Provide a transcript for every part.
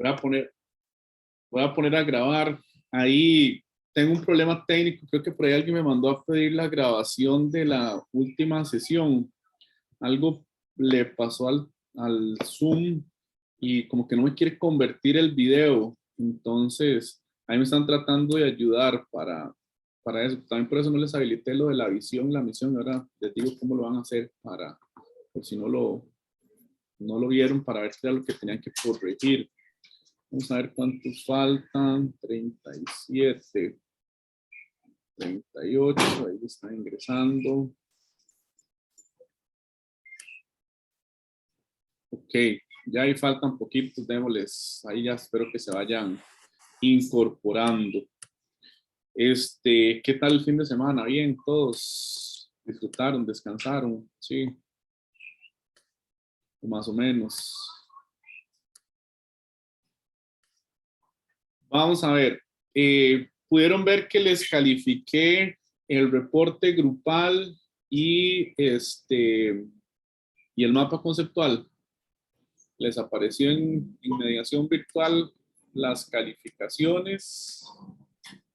Voy a poner, voy a poner a grabar. Ahí tengo un problema técnico. Creo que por ahí alguien me mandó a pedir la grabación de la última sesión. Algo le pasó al Zoom y como que no me quiere convertir el video. Entonces, ahí me están tratando de ayudar para eso. También por eso no les habilité lo de la visión, la misión. Ahora les digo cómo lo van a hacer por si no lo vieron, para ver qué era lo que tenían que corregir. Vamos a ver cuántos faltan. 37, 38, ahí está ingresando. Ok, ya ahí faltan poquitos, démosles. Ahí ya espero que se vayan incorporando. ¿Qué tal el fin de semana? Bien, todos disfrutaron, descansaron, sí, o más o menos. Vamos a ver, pudieron ver que les califiqué el reporte grupal y el mapa conceptual. Les apareció en mediación virtual las calificaciones.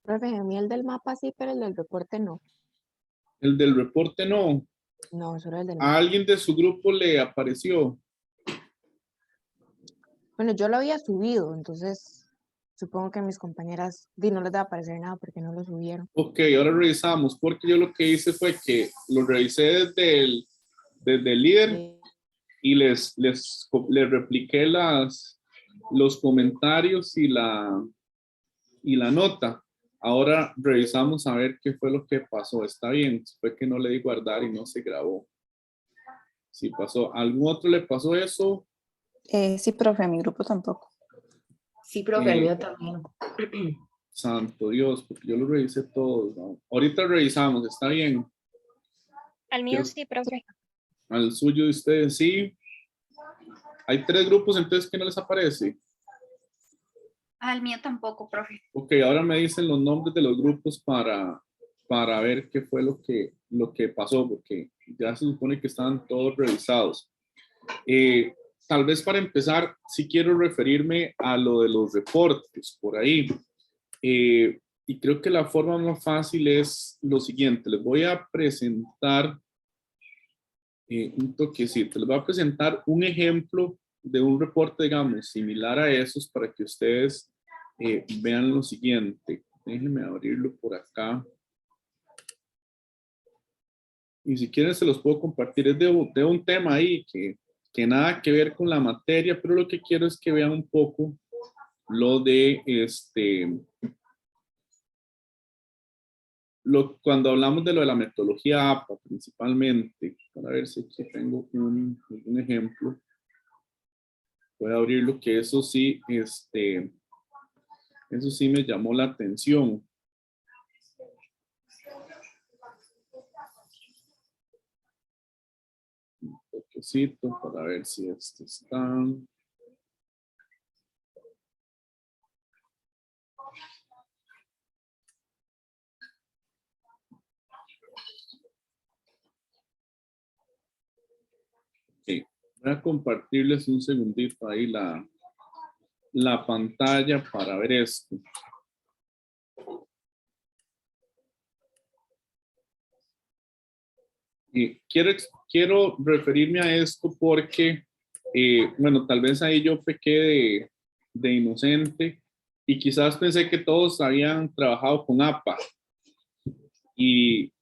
Profe, a mí el del mapa sí, pero el del reporte no. El del reporte no. No, solo el del ¿A mapa. alguien de su grupo le apareció? Bueno, yo lo había subido, entonces supongo que a mis compañeras no les va a aparecer nada porque no lo subieron. Ok, ahora revisamos, porque yo lo que hice fue que lo revisé desde el líder y les repliqué los comentarios y la nota. Ahora revisamos a ver qué fue lo que pasó. Está bien, fue que no le di guardar y no se grabó. Si pasó, ¿algún otro le pasó eso? Sí, profe, a mi grupo tampoco. Sí, profe, el mío también. Santo Dios, porque yo lo revisé todo, ¿no? Ahorita revisamos, ¿está bien? Al mío sí, profe. Al suyo de ustedes, sí. Hay 3 grupos, entonces, ¿qué no les aparece? Al mío tampoco, profe. Ok, ahora me dicen los nombres de los grupos para ver qué fue lo que pasó, porque ya se supone que están todos revisados. Tal vez para empezar, sí quiero referirme a lo de los reportes por ahí. Y creo que la forma más fácil es lo siguiente. Les voy a presentar un toquecito. Les voy a presentar un ejemplo de un reporte, digamos, similar a esos para que ustedes vean lo siguiente. Déjenme abrirlo por acá. Y si quieren se los puedo compartir. Es de un tema ahí que nada que ver con la materia, pero lo que quiero es que vean un poco lo de cuando hablamos de lo de la metodología APA principalmente, para ver si aquí tengo un ejemplo. Voy a abrirlo, que eso sí me llamó la atención. Un toquecito para ver si está. Okay. Voy a compartirles un segundito ahí la pantalla para ver esto. Y quiero referirme a esto porque, bueno, tal vez ahí yo pequé de inocente y quizás pensé que todos habían trabajado con APA y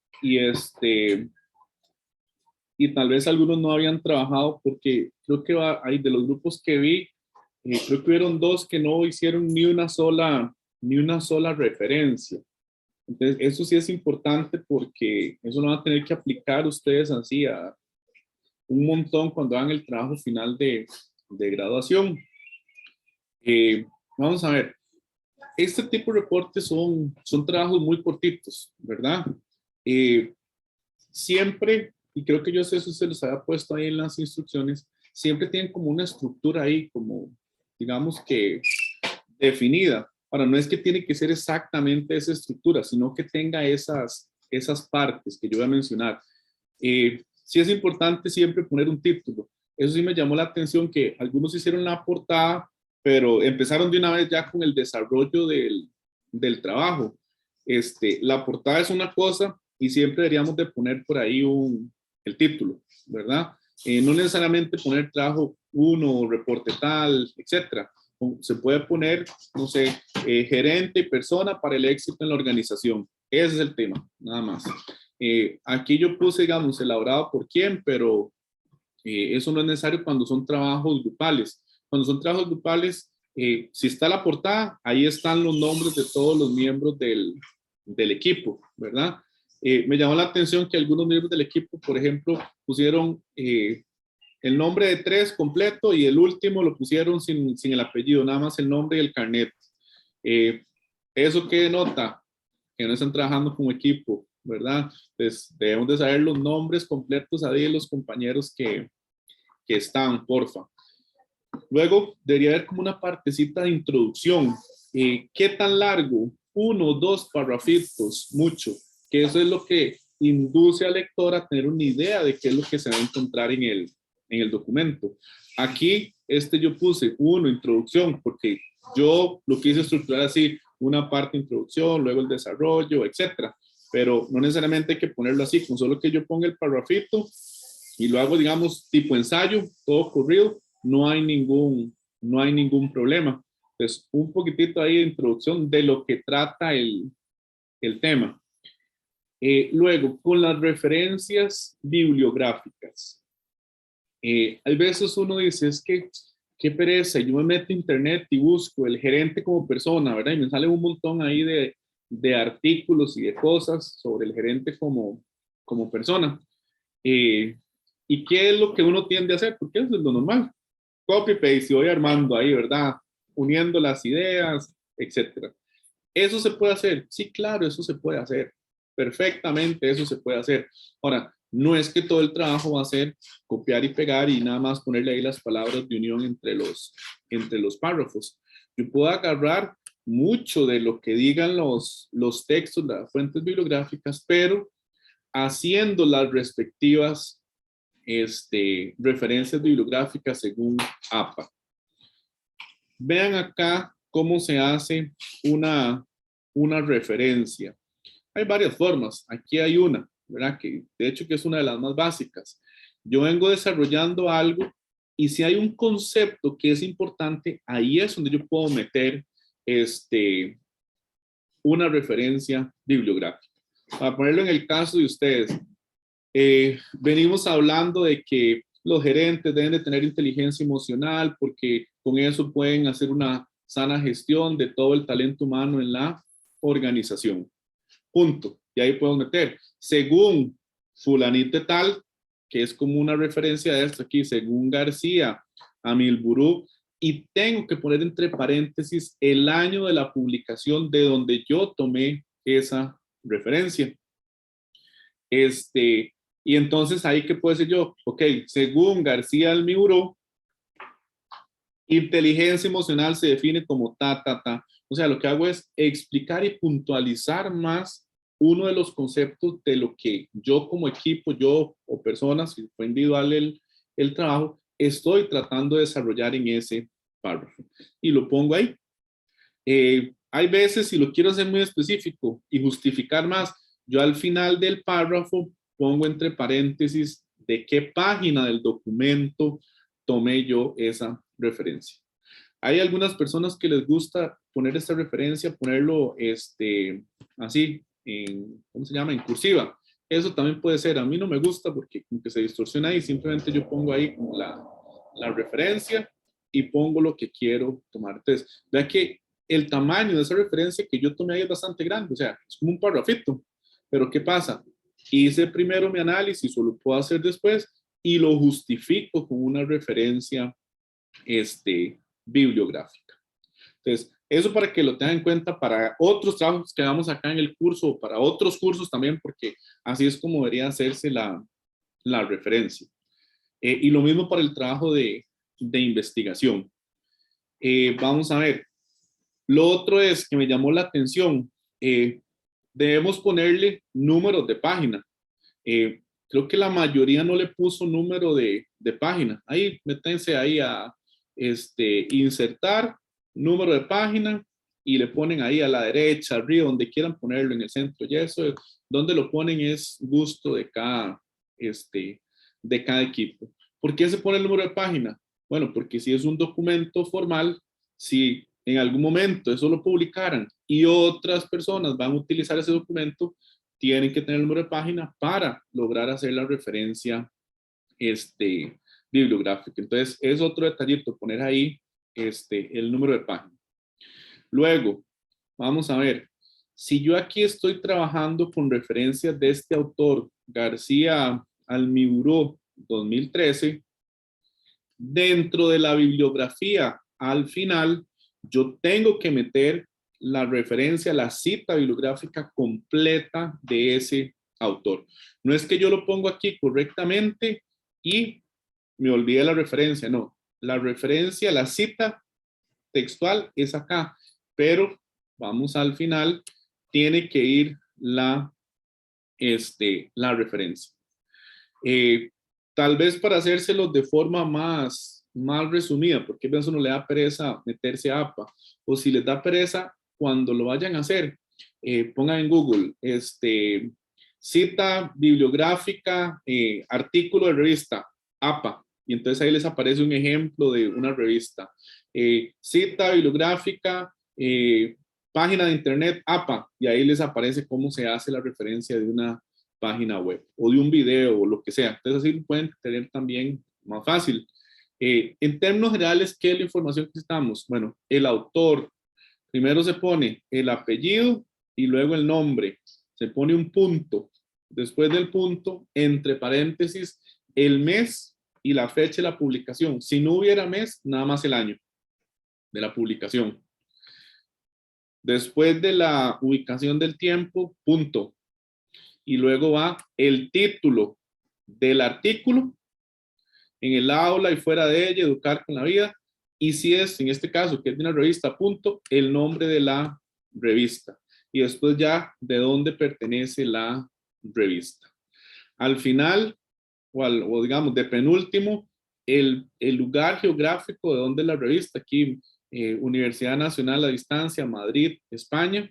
tal vez algunos no habían trabajado porque creo que ahí de los grupos que vi, creo que hubieron 2 que no hicieron ni una sola referencia. Entonces, eso sí es importante porque eso lo van a tener que aplicar ustedes así a un montón cuando hagan el trabajo final de graduación. Vamos a ver, este tipo de reportes son trabajos muy cortitos, ¿verdad? Siempre, y creo que yo sé eso se los había puesto ahí en las instrucciones, siempre tienen como una estructura ahí, como digamos que definida. Ahora, no es que tiene que ser exactamente esa estructura, sino que tenga esas partes que yo voy a mencionar. Sí es importante siempre poner un título. Eso sí me llamó la atención que algunos hicieron la portada pero empezaron de una vez ya con el desarrollo del trabajo. La portada es una cosa y siempre deberíamos de poner por ahí el título, ¿verdad? No necesariamente poner trabajo 1, reporte tal, etcétera. Se puede poner, no sé, gerente y persona para el éxito en la organización. Ese es el tema, nada más. Aquí yo puse, digamos, elaborado por quién, pero eso no es necesario cuando son trabajos grupales. Cuando son trabajos grupales, si está la portada, ahí están los nombres de todos los miembros del equipo, ¿verdad? Me llamó la atención que algunos miembros del equipo, por ejemplo, pusieron el nombre de 3 completo y el último lo pusieron sin el apellido, nada más el nombre y el carnet. ¿Eso qué denota? Que no están trabajando como equipo, ¿verdad? Entonces, debemos de saber los nombres completos ahí de los compañeros que están, porfa. Luego, debería haber como una partecita de introducción. ¿Qué tan largo? 1 o 2 parrafitos, mucho. Que eso es lo que induce al lector a tener una idea de qué es lo que se va a encontrar en el documento. Aquí, yo puse 1, introducción, porque yo lo quise estructurar así, una parte introducción, luego el desarrollo, etcétera. Pero no necesariamente hay que ponerlo así, con solo que yo ponga el parrafito y lo hago, digamos, tipo ensayo, todo corrido, no hay ningún problema. Entonces, un poquitito ahí de introducción de lo que trata el tema. Luego, con las referencias bibliográficas. Hay veces uno dice, es que, qué pereza, yo me meto a internet y busco el gerente como persona, ¿verdad? Y me sale un montón ahí de artículos y de cosas sobre el gerente como persona. ¿Y qué es lo que uno tiende a hacer? Porque eso es lo normal. Copy-paste y voy armando ahí, ¿verdad? Uniendo las ideas, etcétera. ¿Eso se puede hacer? Sí, claro, eso se puede hacer. Perfectamente, eso se puede hacer. Ahora, no es que todo el trabajo va a ser copiar y pegar y nada más ponerle ahí las palabras de unión entre los párrafos. Yo puedo agarrar mucho de lo que digan los textos, las fuentes bibliográficas, pero haciendo las respectivas referencias bibliográficas según APA. Vean acá cómo se hace una referencia. Hay varias formas. Aquí hay una, ¿verdad? Que de hecho que es una de las más básicas. Yo vengo desarrollando algo y si hay un concepto que es importante, ahí es donde yo puedo meter una referencia bibliográfica. Para ponerlo en el caso de ustedes, venimos hablando de que los gerentes deben de tener inteligencia emocional porque con eso pueden hacer una sana gestión de todo el talento humano en la organización. Punto. Y ahí podemos meter, según fulanito tal, que es como una referencia de esto aquí, según García, Amilburú, y tengo que poner entre paréntesis el año de la publicación de donde yo tomé esa referencia. Y entonces ahí que puedo decir yo, ok, según García Amilburú, inteligencia emocional se define como ta. O sea, lo que hago es explicar y puntualizar más uno de los conceptos de lo que yo como equipo, yo o personas, si fue individual el trabajo, estoy tratando de desarrollar en ese párrafo. Y lo pongo ahí. Hay veces, si lo quiero hacer muy específico y justificar más, yo al final del párrafo pongo entre paréntesis de qué página del documento tomé yo esa referencia. Hay algunas personas que les gusta poner esta referencia, ponerlo así, ¿cómo se llama? En cursiva. Eso también puede ser. A mí no me gusta porque como que se distorsiona ahí. Simplemente yo pongo ahí como la referencia y pongo lo que quiero tomar. Entonces, vea que el tamaño de esa referencia que yo tomé ahí es bastante grande. O sea, es como un parrafito. Pero ¿qué pasa? Hice primero mi análisis, o lo puedo hacer después, y lo justifico con una referencia bibliográfica. Entonces, eso para que lo tengan en cuenta para otros trabajos que damos acá en el curso, o para otros cursos también, porque así es como debería hacerse la referencia. Y lo mismo para el trabajo de investigación. Vamos a ver. Lo otro es que me llamó la atención. Debemos ponerle números de página. Creo que la mayoría no le puso número de página. Ahí, métanse ahí a insertar, número de página, y le ponen ahí a la derecha, arriba, donde quieran ponerlo, en el centro, y eso, donde lo ponen es gusto de cada equipo. ¿Por qué se pone el número de página? Bueno, porque si es un documento formal, si en algún momento eso lo publicaran y otras personas van a utilizar ese documento, tienen que tener el número de página para lograr hacer la referencia bibliográfica. Entonces, es otro detallito, poner ahí el número de página. Luego, vamos a ver, si yo aquí estoy trabajando con referencias de este autor, García Almiburó, 2013, dentro de la bibliografía, al final, yo tengo que meter la referencia, la cita bibliográfica completa de ese autor. No es que yo lo pongo aquí correctamente y me olvidé la referencia, no. La referencia, la cita textual es acá, pero vamos al final, tiene que ir la referencia. Tal vez para hacérselos de forma más resumida, porque a veces uno le da pereza meterse a APA, o si les da pereza, cuando lo vayan a hacer, pongan en Google, cita bibliográfica, artículo de revista, APA, y entonces ahí les aparece un ejemplo de una revista. Cita bibliográfica, página de internet, APA, y ahí les aparece cómo se hace la referencia de una página web o de un video o lo que sea. Entonces así lo pueden tener también más fácil. En términos generales, ¿qué es la información que necesitamos? Bueno, el autor, primero se pone el apellido y luego el nombre. Se pone un punto. Después del punto, entre paréntesis, el mes y la fecha de la publicación. Si no hubiera mes, nada más el año de la publicación. Después de la ubicación del tiempo, punto. Y luego va el título del artículo, en el aula y fuera de ella, educar con la vida. Y si es, en este caso, que es de una revista, punto, el nombre de la revista. Y después ya de dónde pertenece la revista. Al final, o digamos, de penúltimo, el lugar geográfico de donde la revista, aquí, Universidad Nacional a Distancia, Madrid, España.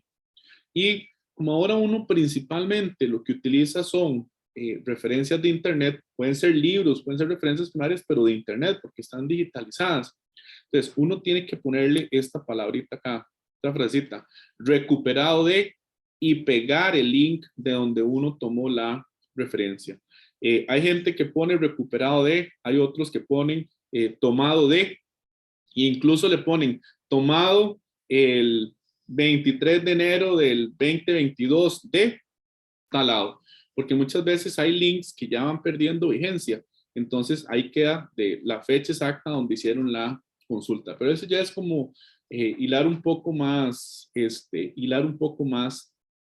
Y como ahora uno principalmente lo que utiliza son referencias de internet, pueden ser libros, pueden ser referencias primarias, pero de internet, porque están digitalizadas. Entonces, uno tiene que ponerle esta palabrita acá, esta frasecita, recuperado de, y pegar el link de donde uno tomó la referencia. Hay gente que pone recuperado de, hay otros que ponen tomado de, e incluso le ponen tomado el 23 de enero del 2022 de tal lado, porque muchas veces hay links que ya van perdiendo vigencia, entonces ahí queda de la fecha exacta donde hicieron la consulta, pero eso ya es como hilar un poco más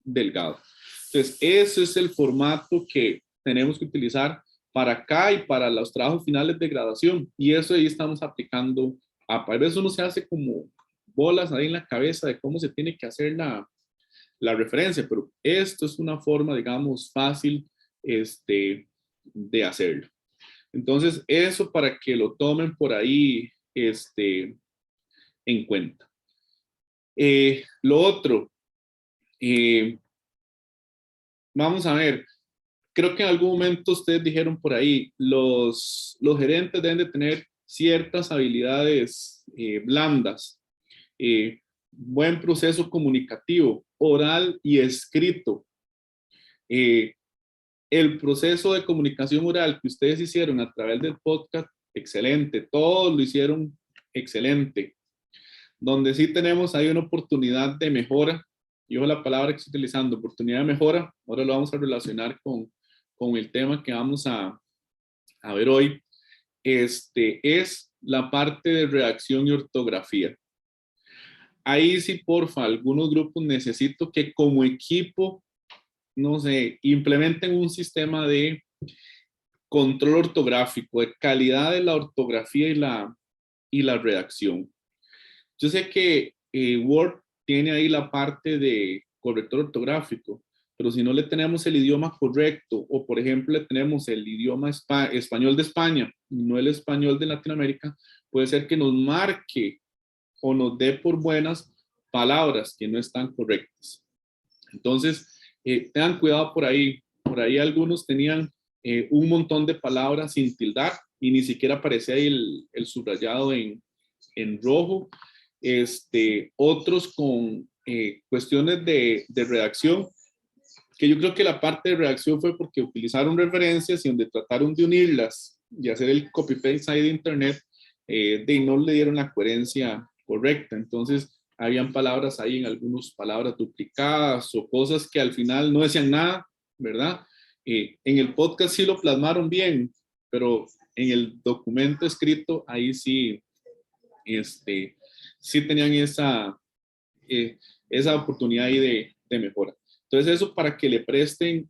delgado. Entonces ese es el formato que tenemos que utilizar para acá y para los trabajos finales de graduación, y eso ahí estamos aplicando APA. A veces uno se hace como bolas ahí en la cabeza de cómo se tiene que hacer la referencia, pero esto es una forma, digamos, fácil de hacerlo. Entonces, eso para que lo tomen por ahí en cuenta. Lo otro, vamos a ver, creo que en algún momento ustedes dijeron por ahí, los gerentes deben de tener ciertas habilidades blandas, buen proceso comunicativo, oral y escrito. El proceso de comunicación oral que ustedes hicieron a través del podcast, excelente, todos lo hicieron excelente. Donde sí tenemos ahí una oportunidad de mejora, y ojo la palabra que estoy utilizando, oportunidad de mejora, ahora lo vamos a relacionar con el tema que vamos a ver hoy, es la parte de redacción y ortografía. Ahí sí, porfa, algunos grupos necesito que como equipo, no sé, implementen un sistema de control ortográfico, de calidad de la ortografía y la redacción. Yo sé que Word tiene ahí la parte de corrector ortográfico, pero si no le tenemos el idioma correcto, o por ejemplo le tenemos el idioma español de España, no el español de Latinoamérica, puede ser que nos marque o nos dé por buenas palabras que no están correctas. Entonces, tengan cuidado por ahí. Por ahí algunos tenían un montón de palabras sin tildar y ni siquiera aparecía ahí el subrayado en rojo. Otros con cuestiones de redacción, que yo creo que la parte de redacción fue porque utilizaron referencias y donde trataron de unirlas y hacer el copy-paste ahí de internet, no le dieron la coherencia correcta. Entonces, habían palabras ahí, en algunas palabras duplicadas o cosas que al final no decían nada, ¿verdad? En el podcast sí lo plasmaron bien, pero en el documento escrito, ahí sí, sí tenían esa oportunidad ahí de mejora. Entonces eso para que le presten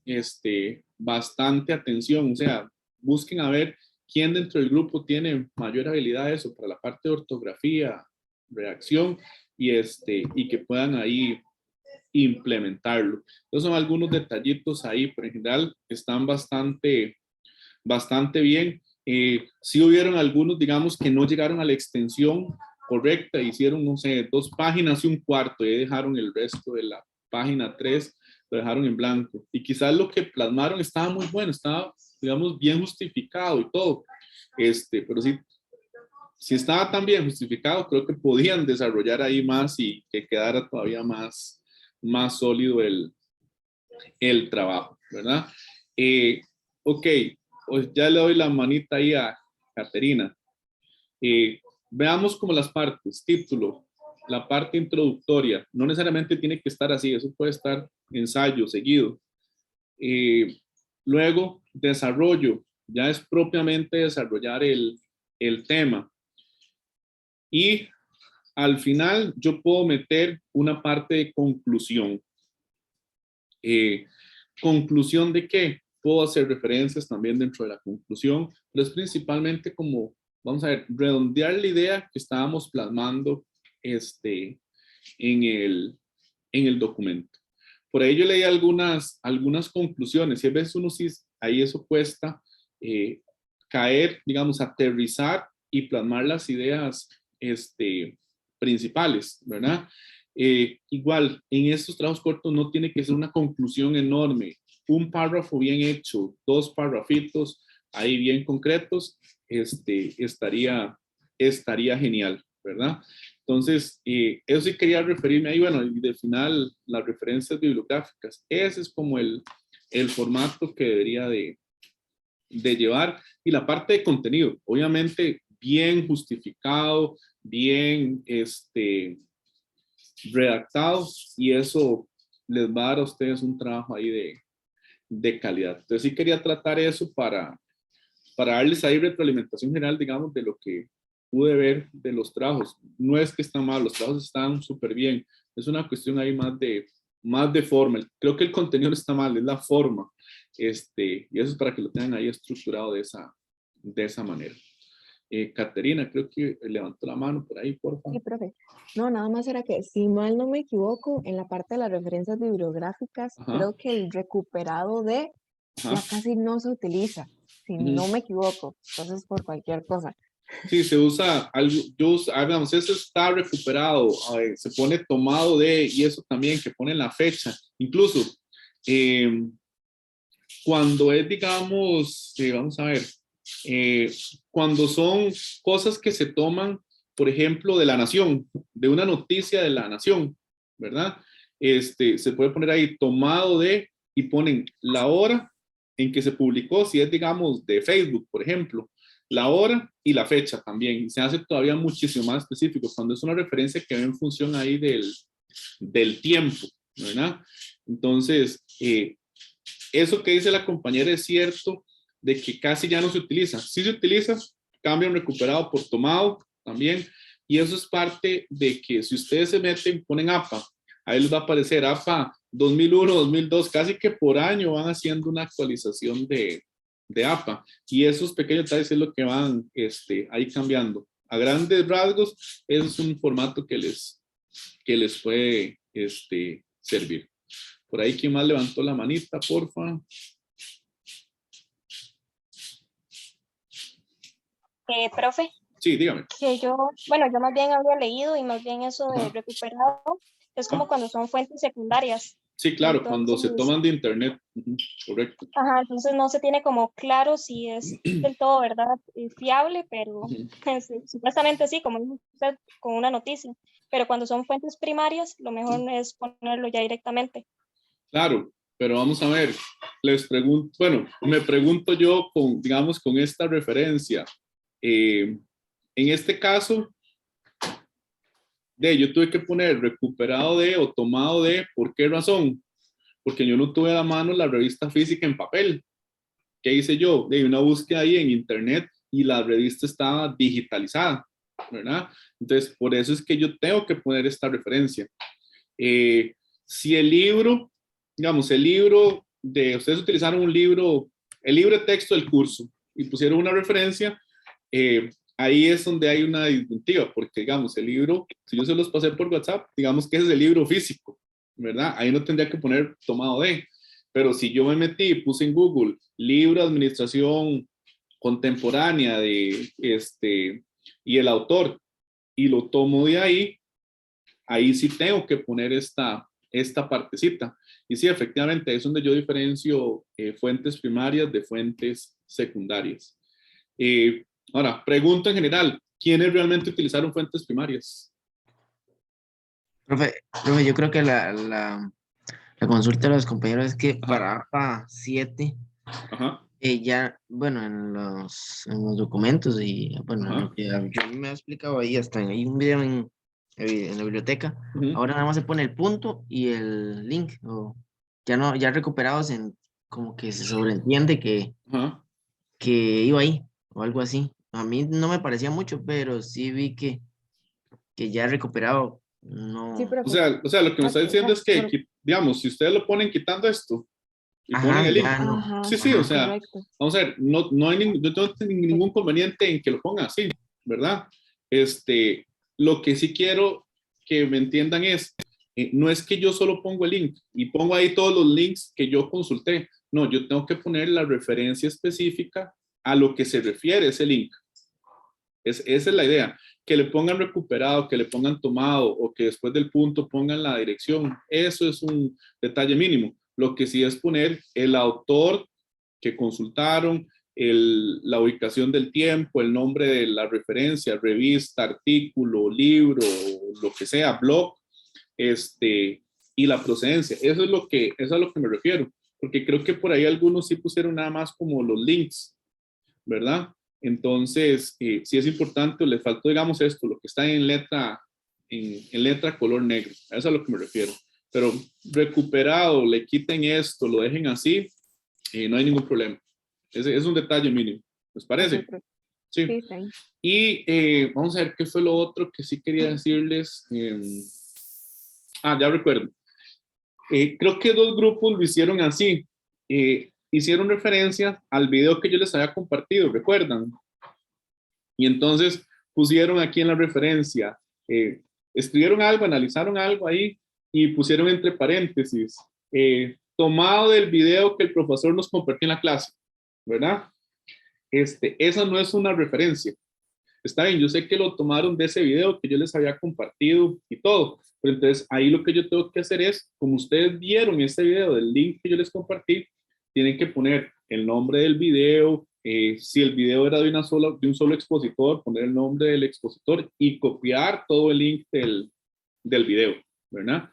bastante atención, o sea, busquen a ver quién dentro del grupo tiene mayor habilidad eso para la parte de ortografía, redacción y que puedan ahí implementarlo. Entonces son algunos detallitos ahí, pero en general están bastante bien. Sí hubieron algunos, digamos, que no llegaron a la extensión correcta, hicieron, no sé, 2 páginas y un cuarto, y dejaron el resto de la página 3, lo dejaron en blanco. Y quizás lo que plasmaron estaba muy bueno, estaba, digamos, bien justificado y todo. Pero sí, si estaba tan bien justificado, creo que podían desarrollar ahí más y que quedara todavía más sólido el trabajo, ¿verdad? Ok, pues ya le doy la manita ahí a Caterina. Veamos como las partes, título, la parte introductoria, no necesariamente tiene que estar así, eso puede estar ensayo, seguido. Luego, desarrollo, ya es propiamente desarrollar el tema. Y al final yo puedo meter una parte de conclusión. ¿Conclusión de qué? Puedo hacer referencias también dentro de la conclusión, pero es principalmente como, vamos a ver, redondear la idea que estábamos plasmando en el documento. Por ahí yo leí algunas conclusiones y a veces uno sí, ahí eso cuesta caer, digamos, aterrizar y plasmar las ideas principales, ¿verdad? Igual, en estos trabajos cortos no tiene que ser una conclusión enorme. Un párrafo bien hecho, 2 párrafitos ahí bien concretos, estaría genial, ¿verdad? Entonces, eso sí quería referirme ahí, bueno, y de final, las referencias bibliográficas. Ese es como el formato que debería de llevar. Y la parte de contenido, obviamente, bien justificado, bien, redactados y eso les va a dar a ustedes un trabajo ahí de calidad. Entonces sí quería tratar eso para darles ahí retroalimentación general, digamos, de lo que pude ver de los trabajos. No es que están mal, los trabajos están súper bien. Es una cuestión ahí más de forma. Creo que el contenido no está mal, es la forma. Y eso es para que lo tengan ahí estructurado de esa manera. Caterina, creo que levantó la mano por ahí, por favor. Sí, profe. No, nada más era que, si mal no me equivoco, en la parte de las referencias bibliográficas, Ajá. creo que el recuperado de Ajá. ya casi no se utiliza, si Ujú. no me equivoco. Entonces, por cualquier cosa. Sí, se usa algo, digamos, eso está recuperado, se pone tomado de, y eso también, que pone la fecha. Incluso, cuando es, digamos, vamos a ver, cuando son cosas que se toman, por ejemplo, de La Nación, de una noticia de La Nación, ¿verdad? Se puede poner ahí tomado de, y ponen la hora en que se publicó, si es, digamos, de Facebook, por ejemplo, la hora y la fecha también. Y se hace todavía muchísimo más específico cuando es una referencia que va en función ahí del tiempo, ¿verdad? Entonces, eso que dice la compañera es cierto, de que casi ya no se utiliza. Sí se utiliza, cambian recuperado por tomado también, y eso es parte de que si ustedes se meten, ponen APA, ahí les va a aparecer APA 2001, 2002, casi que por año van haciendo una actualización de APA, y esos pequeños detalles es lo que van ahí cambiando. A grandes rasgos, eso es un formato que les puede servir. Por ahí, ¿quién más levantó la manita, porfa? Profe, Sí. Sí, dígame. Que yo más bien había leído y más bien eso de Ajá. recuperado es como Ah, cuando son fuentes secundarias. sí, claro, cuando se Entonces, toman de internet. Ujú, correcto. ajá, entonces no se tiene como claro si es del todo, ¿verdad? Fiable, pero Ujú. sí, supuestamente sí, como dijo usted, con una noticia. Pero cuando son fuentes primarias, lo mejor es ponerlo ya directamente. Claro, pero vamos a ver, les pregunto, bueno, me pregunto yo con, digamos, con esta referencia. En este caso, yo tuve que poner recuperado de o tomado de, ¿por qué razón? Porque yo no tuve a la mano la revista física en papel. ¿Qué hice yo? De una búsqueda ahí en internet y la revista estaba digitalizada, ¿verdad? Entonces, por eso es que yo tengo que poner esta referencia. Si el libro, digamos, el libro de, ustedes utilizaron un libro, el libro de texto del curso y pusieron una referencia, ahí es donde hay una disyuntiva, porque digamos, el libro, si yo se los pasé por WhatsApp, digamos que ese es el libro físico, ¿verdad? Ahí no tendría que poner tomado de, pero si yo me metí y puse en Google libro de administración contemporánea de y el autor y lo tomo de ahí sí tengo que poner esta partecita. Y sí, efectivamente, es donde yo diferencio fuentes primarias de fuentes secundarias. Ahora, pregunta en general, ¿quiénes realmente utilizaron fuentes primarias? Profe, yo creo que la consulta de los compañeros es que Ajá. para APA 7, Ajá, ya, bueno, en los documentos y, bueno, en ajá. lo que yo me he explicado ahí, hasta hay un video en la biblioteca, Ujú, ahora nada más se pone el punto y el link, o ya no, ya recuperados como que se sobreentiende ajá. que iba ahí, o algo así. A mí no me parecía mucho, pero sí vi que ya recuperado, Sí, no. O profe. sea, o sea, lo que me está O diciendo sea, es que, digamos, si ustedes lo ponen quitando esto y ponen Ajá, el link, ya no. ajá, sí, sí, o Ajá. sea, correcto. vamos a ver, no hay yo no tengo ningún conveniente en que lo pongan así, ¿verdad? Lo que sí quiero que me entiendan es, no es que yo solo pongo el link y pongo ahí todos los links que yo consulté, no, yo tengo que poner la referencia específica a lo que se refiere ese link. Esa es la idea, que le pongan recuperado, que le pongan tomado o que después del punto pongan la dirección. Eso es un detalle mínimo. Lo que sí es poner el autor que consultaron, la ubicación del tiempo, el nombre de la referencia, revista, artículo, libro, lo que sea, blog, y la procedencia. Eso es a lo que me refiero, porque creo que por ahí algunos sí pusieron nada más como los links, ¿verdad? Entonces, sí es importante, le faltó, digamos, esto, lo que está en letra color negro, a eso es a lo que me refiero. Pero recuperado, le quiten esto, lo dejen así, no hay ningún problema. Es un detalle mínimo, ¿les Ok, parece? profe. Sí, Sí. está ahí. Y vamos a ver qué fue lo otro que sí quería decirles. Ya recuerdo. Creo que dos grupos lo hicieron así. Hicieron referencia al video que yo les había compartido, ¿recuerdan? Y entonces pusieron aquí en la referencia, escribieron algo, analizaron algo ahí y pusieron entre paréntesis, tomado del video que el profesor nos compartió en la clase, ¿verdad? Esa no es una referencia. Está bien, yo sé que lo tomaron de ese video que yo les había compartido y todo, pero entonces ahí lo que yo tengo que hacer es, como ustedes vieron ese video del link que yo les compartí, tienen que poner el nombre del video, si el video era de un solo expositor, poner el nombre del expositor y copiar todo el link del video, ¿verdad?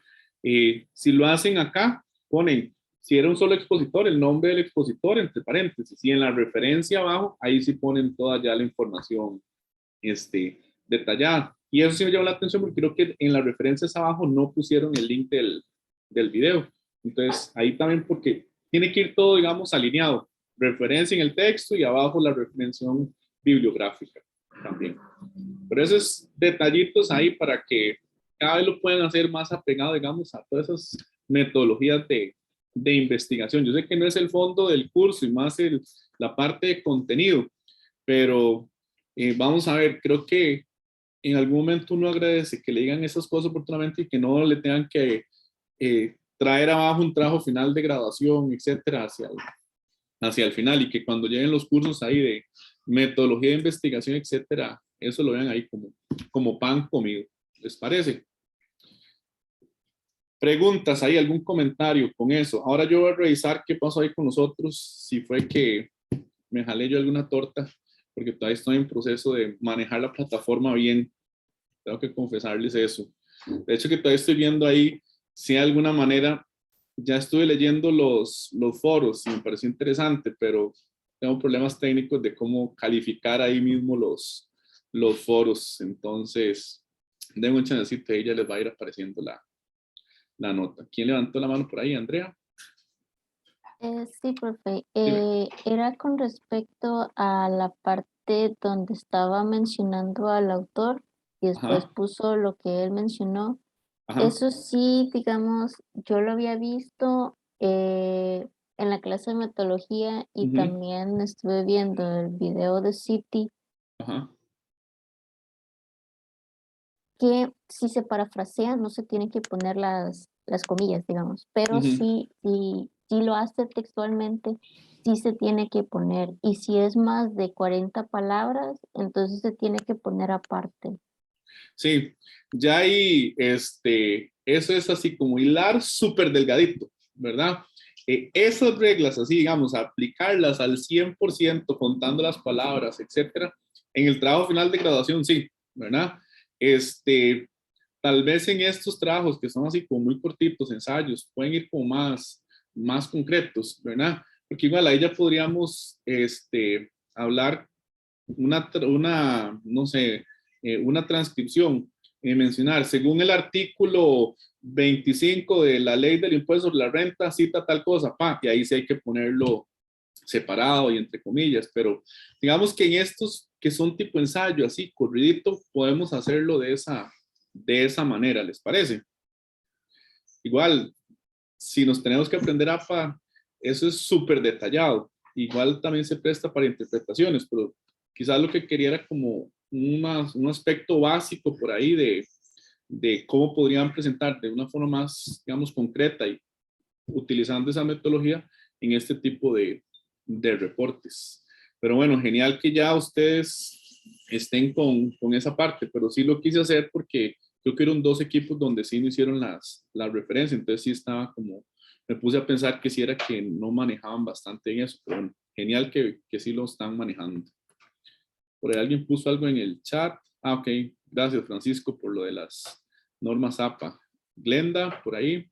Si lo hacen acá, ponen, si era un solo expositor, el nombre del expositor entre paréntesis, y en la referencia abajo, ahí sí ponen toda ya la información detallada. Y eso sí me llamó la atención porque creo que en las referencias abajo no pusieron el link del video. Entonces, ahí también porque tiene que ir todo, digamos, alineado. Referencia en el texto y abajo la referencia bibliográfica también. Pero esos detallitos ahí para que cada vez lo puedan hacer más apegado, digamos, a todas esas metodologías de investigación. Yo sé que no es el fondo del curso y más la parte de contenido, pero vamos a ver, creo que en algún momento uno agradece que le digan esas cosas oportunamente y que no le tengan que traer abajo un trabajo final de graduación, etcétera, hacia el final, y que cuando lleguen los cursos ahí de metodología de investigación, etcétera, eso lo vean ahí como pan comido. ¿Les parece? Preguntas, ¿hay algún comentario con eso? Ahora yo voy a revisar qué pasó ahí con nosotros, si fue que me jalé yo alguna torta, porque todavía estoy en proceso de manejar la plataforma bien. Tengo que confesarles eso. De hecho, que todavía estoy viendo ahí si de alguna manera ya estuve leyendo los foros y me pareció interesante, pero tengo problemas técnicos de cómo calificar ahí mismo los foros. Entonces, denme un chancecito y ya les va a ir apareciendo la nota. ¿Quién levantó la mano por ahí, Andrea? Sí, profe. Dime. Era con respecto a la parte donde estaba mencionando al autor y después Ajá, puso lo que él mencionó. ajá, Eso sí, digamos, yo lo había visto en la clase de metodología y ujú, también estuve viendo el video de City, ajá, que si se parafrasea no se tienen que poner las comillas, digamos, pero ujú. si lo hace textualmente, sí se tiene que poner. Y si es más de 40 palabras, entonces se tiene que poner aparte. Sí, ya ahí, eso es así como hilar súper delgadito, ¿verdad? Esas reglas, así digamos, aplicarlas al 100%, contando las palabras, etcétera, en el trabajo final de graduación, sí, ¿verdad? Tal vez en estos trabajos que son así como muy cortitos, ensayos, pueden ir como más concretos, ¿verdad? Porque igual ahí ya podríamos, hablar no sé, una transcripción, mencionar, según el artículo 25 de la ley del impuesto sobre la renta, cita tal cosa, y ahí sí hay que ponerlo separado y entre comillas, pero digamos que en estos que son tipo ensayo, así, corridito, podemos hacerlo de esa manera, ¿les parece? Igual, si nos tenemos que aprender APA, eso es súper detallado. Igual también se presta para interpretaciones, pero quizás lo que quería era como un aspecto básico por ahí de cómo podrían presentar de una forma más, digamos, concreta y utilizando esa metodología en este tipo de reportes. Pero bueno, genial que ya ustedes estén con esa parte, pero sí lo quise hacer porque creo que eran dos equipos donde sí no hicieron las referencias, entonces sí estaba como, me puse a pensar que sí era que no manejaban bastante en eso, pero bueno, genial que sí lo están manejando. Por ahí alguien puso algo en el chat. Ah, ok, gracias Francisco por lo de las normas APA. Glenda, por ahí.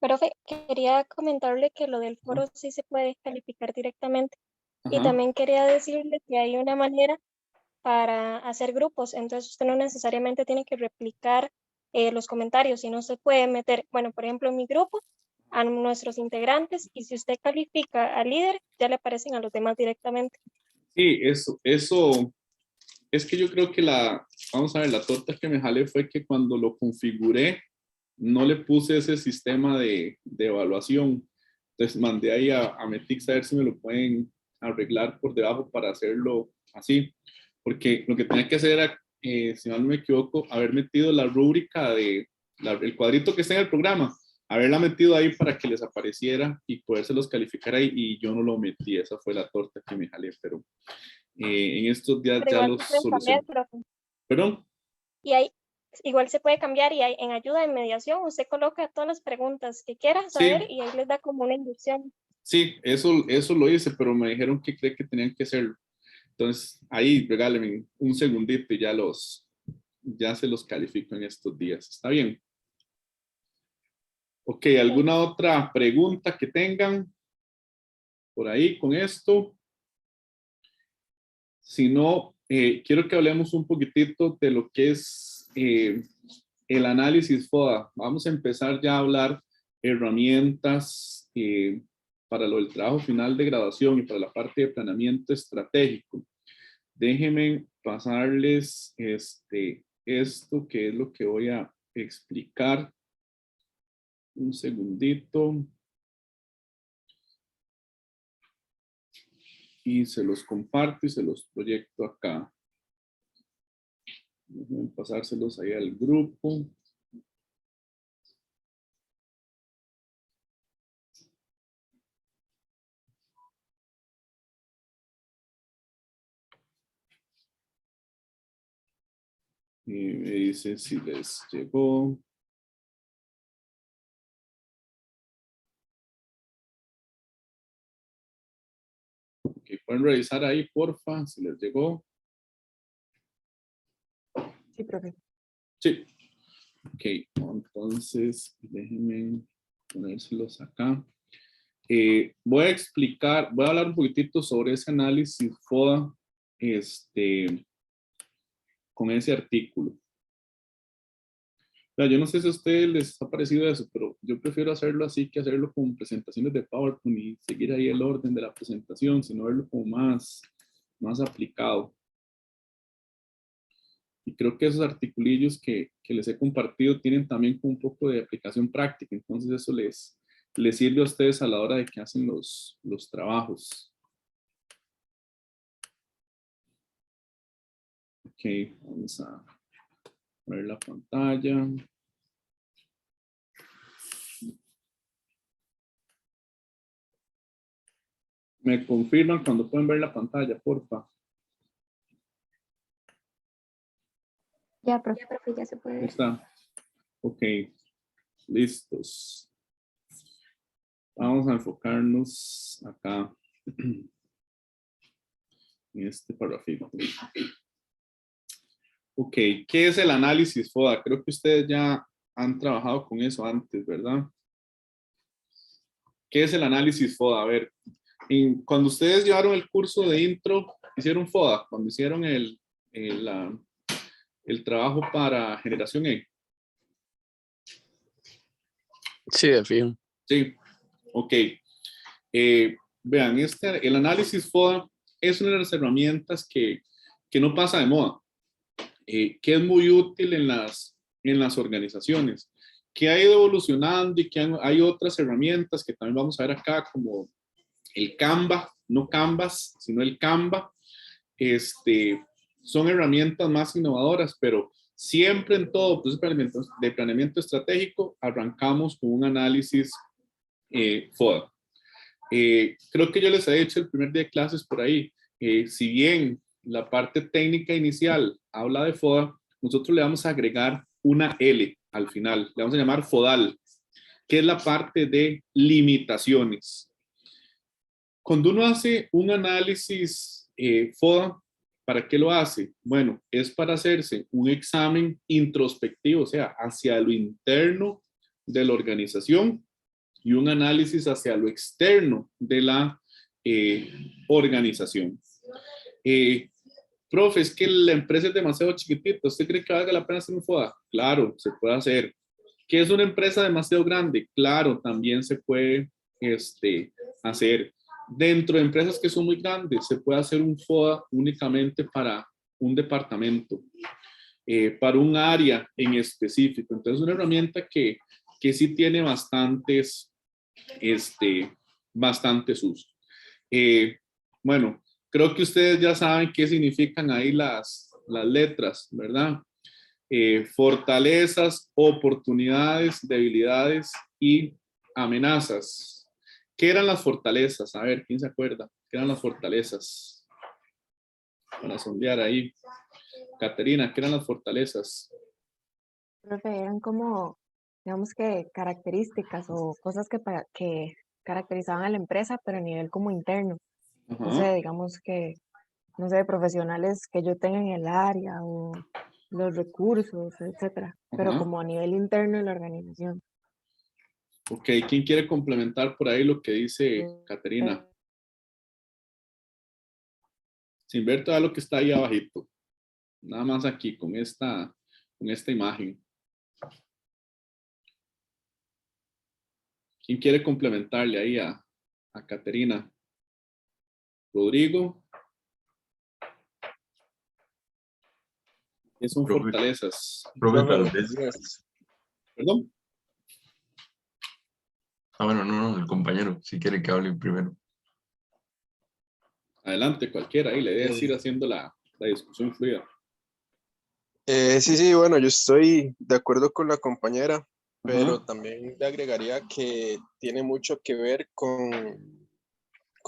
Profe, quería comentarle que lo del foro sí se puede calificar directamente. Y Ajá. también quería decirle que hay una manera para hacer grupos, entonces usted no necesariamente tiene que replicar los comentarios, sino se puede meter, bueno, por ejemplo, en mi grupo, a nuestros integrantes, y si usted califica al líder, ya le aparecen a los demás directamente. Sí, eso, es que yo creo que vamos a ver, la torta que me jalé fue que cuando lo configuré, no le puse ese sistema de evaluación. Entonces mandé ahí a Metix a ver si me lo pueden arreglar por debajo para hacerlo así. Porque lo que tenía que hacer era, si no me equivoco, haber metido la rúbrica el cuadrito que está en el programa, haberla metido ahí para que les apareciera y podérselos calificar ahí. Y yo no lo metí, esa fue la torta que me jalé, pero en estos días Pero ya igual los se pueden cambiar, solucioné. profe. ¿Perdón? Y ahí igual se puede cambiar y en ayuda en mediación usted coloca todas las preguntas que quiera saber Sí, y ahí les da como una inducción. sí, eso lo hice, pero me dijeron que cree que tenían que hacerlo. Entonces, ahí regálenme un segundito y ya se los califico en estos días. ¿Está bien? Ok, Ok. ¿alguna otra pregunta que tengan por ahí con esto? Si no, quiero que hablemos un poquitito de lo que es el análisis FODA. Vamos a empezar ya a hablar herramientas para lo del trabajo final de graduación y para la parte de planeamiento estratégico. Déjenme pasarles esto que es lo que voy a explicar. Un segundito. Y se los comparto y se los proyecto acá. Déjenme pasárselos ahí al grupo. Me dice si les llegó. Ok, pueden revisar ahí, porfa, si les llegó. Sí, profe. Sí. Ok, entonces déjenme ponérselos acá. Voy a hablar un poquitito sobre ese análisis FODA con ese artículo. Yo no sé si a ustedes les ha parecido eso, pero yo prefiero hacerlo así que hacerlo con presentaciones de PowerPoint y seguir ahí el orden de la presentación, sino verlo como más aplicado. Y creo que esos articulillos que les he compartido tienen también como un poco de aplicación práctica, entonces eso les sirve a ustedes a la hora de que hacen los trabajos. Ok, vamos a ver la pantalla. Me confirman cuando pueden ver la pantalla, porfa. Ya, profe. Ya, profe, ya se puede Ahí ver. está. Ok, listos. Vamos a enfocarnos acá en este párrafo. Ok, ¿qué es el análisis FODA? Creo que ustedes ya han trabajado con eso antes, ¿verdad? ¿Qué es el análisis FODA? A ver, cuando ustedes llevaron el curso de intro, hicieron FODA, cuando hicieron el trabajo para generación E. Sí, de fijo. Sí, ok. Vean, el análisis FODA es una de las herramientas que no pasa de moda, que es muy útil en las organizaciones, que ha ido evolucionando y que hay otras herramientas que también vamos a ver acá, como el Canva, no Canvas, sino el Canva. Son herramientas más innovadoras, pero siempre en todo proceso de planeamiento estratégico arrancamos con un análisis FODA. Creo que yo les he dicho el primer día de clases por ahí, si bien la parte técnica inicial habla de FODA, nosotros le vamos a agregar una L al final, le vamos a llamar FODAL, que es la parte de limitaciones. Cuando uno hace un análisis FODA, ¿para qué lo hace? Bueno, es para hacerse un examen introspectivo, o sea, hacia lo interno de la organización y un análisis hacia lo externo de la organización. Profe, es que la empresa es demasiado chiquitita, ¿usted cree que valga la pena hacer un FODA? Claro, se puede hacer. ¿Qué es una empresa demasiado grande? Claro, también se puede hacer. Dentro de empresas que son muy grandes, se puede hacer un FODA únicamente para un departamento, para un área en específico. Entonces, es una herramienta que sí tiene bastantes usos. Bueno, creo que ustedes ya saben qué significan ahí las letras, ¿verdad? Fortalezas, oportunidades, debilidades y amenazas. ¿Qué eran las fortalezas? A ver, ¿quién se acuerda? ¿Qué eran las fortalezas? Para sondear ahí. Caterina, ¿qué eran las fortalezas? Profe, eran como, digamos que características o cosas que caracterizaban a la empresa, pero a nivel como interno. No Ajá. sé, digamos que, no sé, profesionales que yo tenga en el área o los recursos, etcétera, pero Ajá. como a nivel interno de la organización. Ok, ¿quién quiere complementar por ahí lo que dice Caterina? Sin ver todo lo que está ahí abajito. Nada más aquí con esta imagen. ¿Quién quiere complementarle ahí a Caterina? Rodrigo. ¿Qué son Profe, fortalezas? profe, tal vez. ¿Perdón? Bueno, no, el compañero, si quiere que hable primero. Adelante, cualquiera ahí, le debes ir haciendo la discusión fluida. Sí, bueno, yo estoy de acuerdo con la compañera, pero Ajá. también le agregaría que tiene mucho que ver con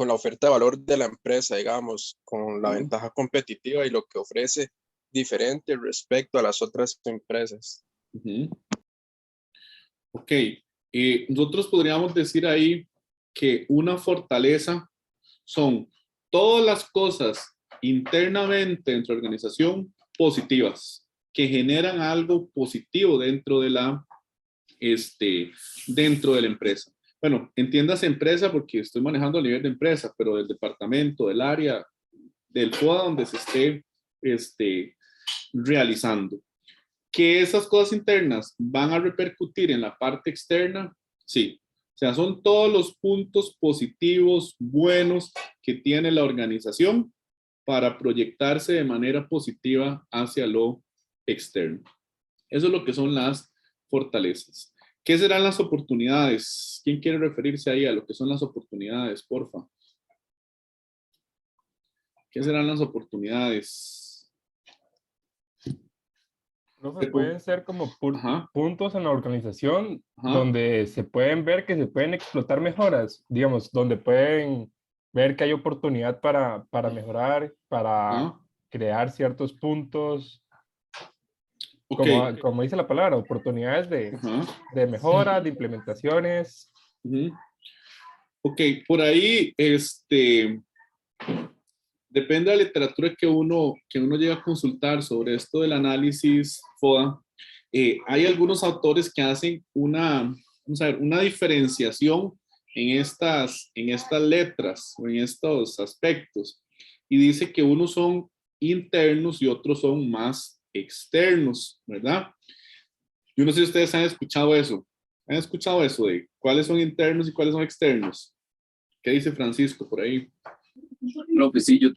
la oferta de valor de la empresa, digamos, con la ventaja competitiva y lo que ofrece diferente respecto a las otras empresas. Ujú. Ok, nosotros podríamos decir ahí que una fortaleza son todas las cosas internamente dentro de la organización positivas, que generan algo positivo dentro de dentro de la empresa. Bueno, entiendas empresa porque estoy manejando a nivel de empresa, pero del departamento, del área, del FOA donde se esté realizando. Que esas cosas internas van a repercutir en la parte externa, sí. O sea, son todos los puntos positivos, buenos que tiene la organización para proyectarse de manera positiva hacia lo externo. Eso es lo que son las fortalezas. ¿Qué serán las oportunidades? ¿Quién quiere referirse ahí a lo que son las oportunidades, porfa? ¿Qué serán las oportunidades? Profe, pueden ser como Ajá. puntos en la organización Ajá. donde se pueden ver que se pueden explotar mejoras, digamos, donde pueden ver que hay oportunidad para mejorar, para Ajá. crear ciertos puntos, Ok. como dice la palabra, oportunidades Ajá. de mejora, de implementaciones. Ujú. Ok, por ahí, depende de la literatura que uno llega a consultar sobre esto del análisis FODA. Hay algunos autores que hacen vamos a ver, una diferenciación en estas letras o en estos aspectos. Y dice que unos son internos y otros son más externos, ¿verdad? Yo no sé si ustedes han escuchado eso. ¿Han escuchado eso de cuáles son internos y cuáles son externos? ¿Qué dice Francisco por ahí? No, pues sí, yo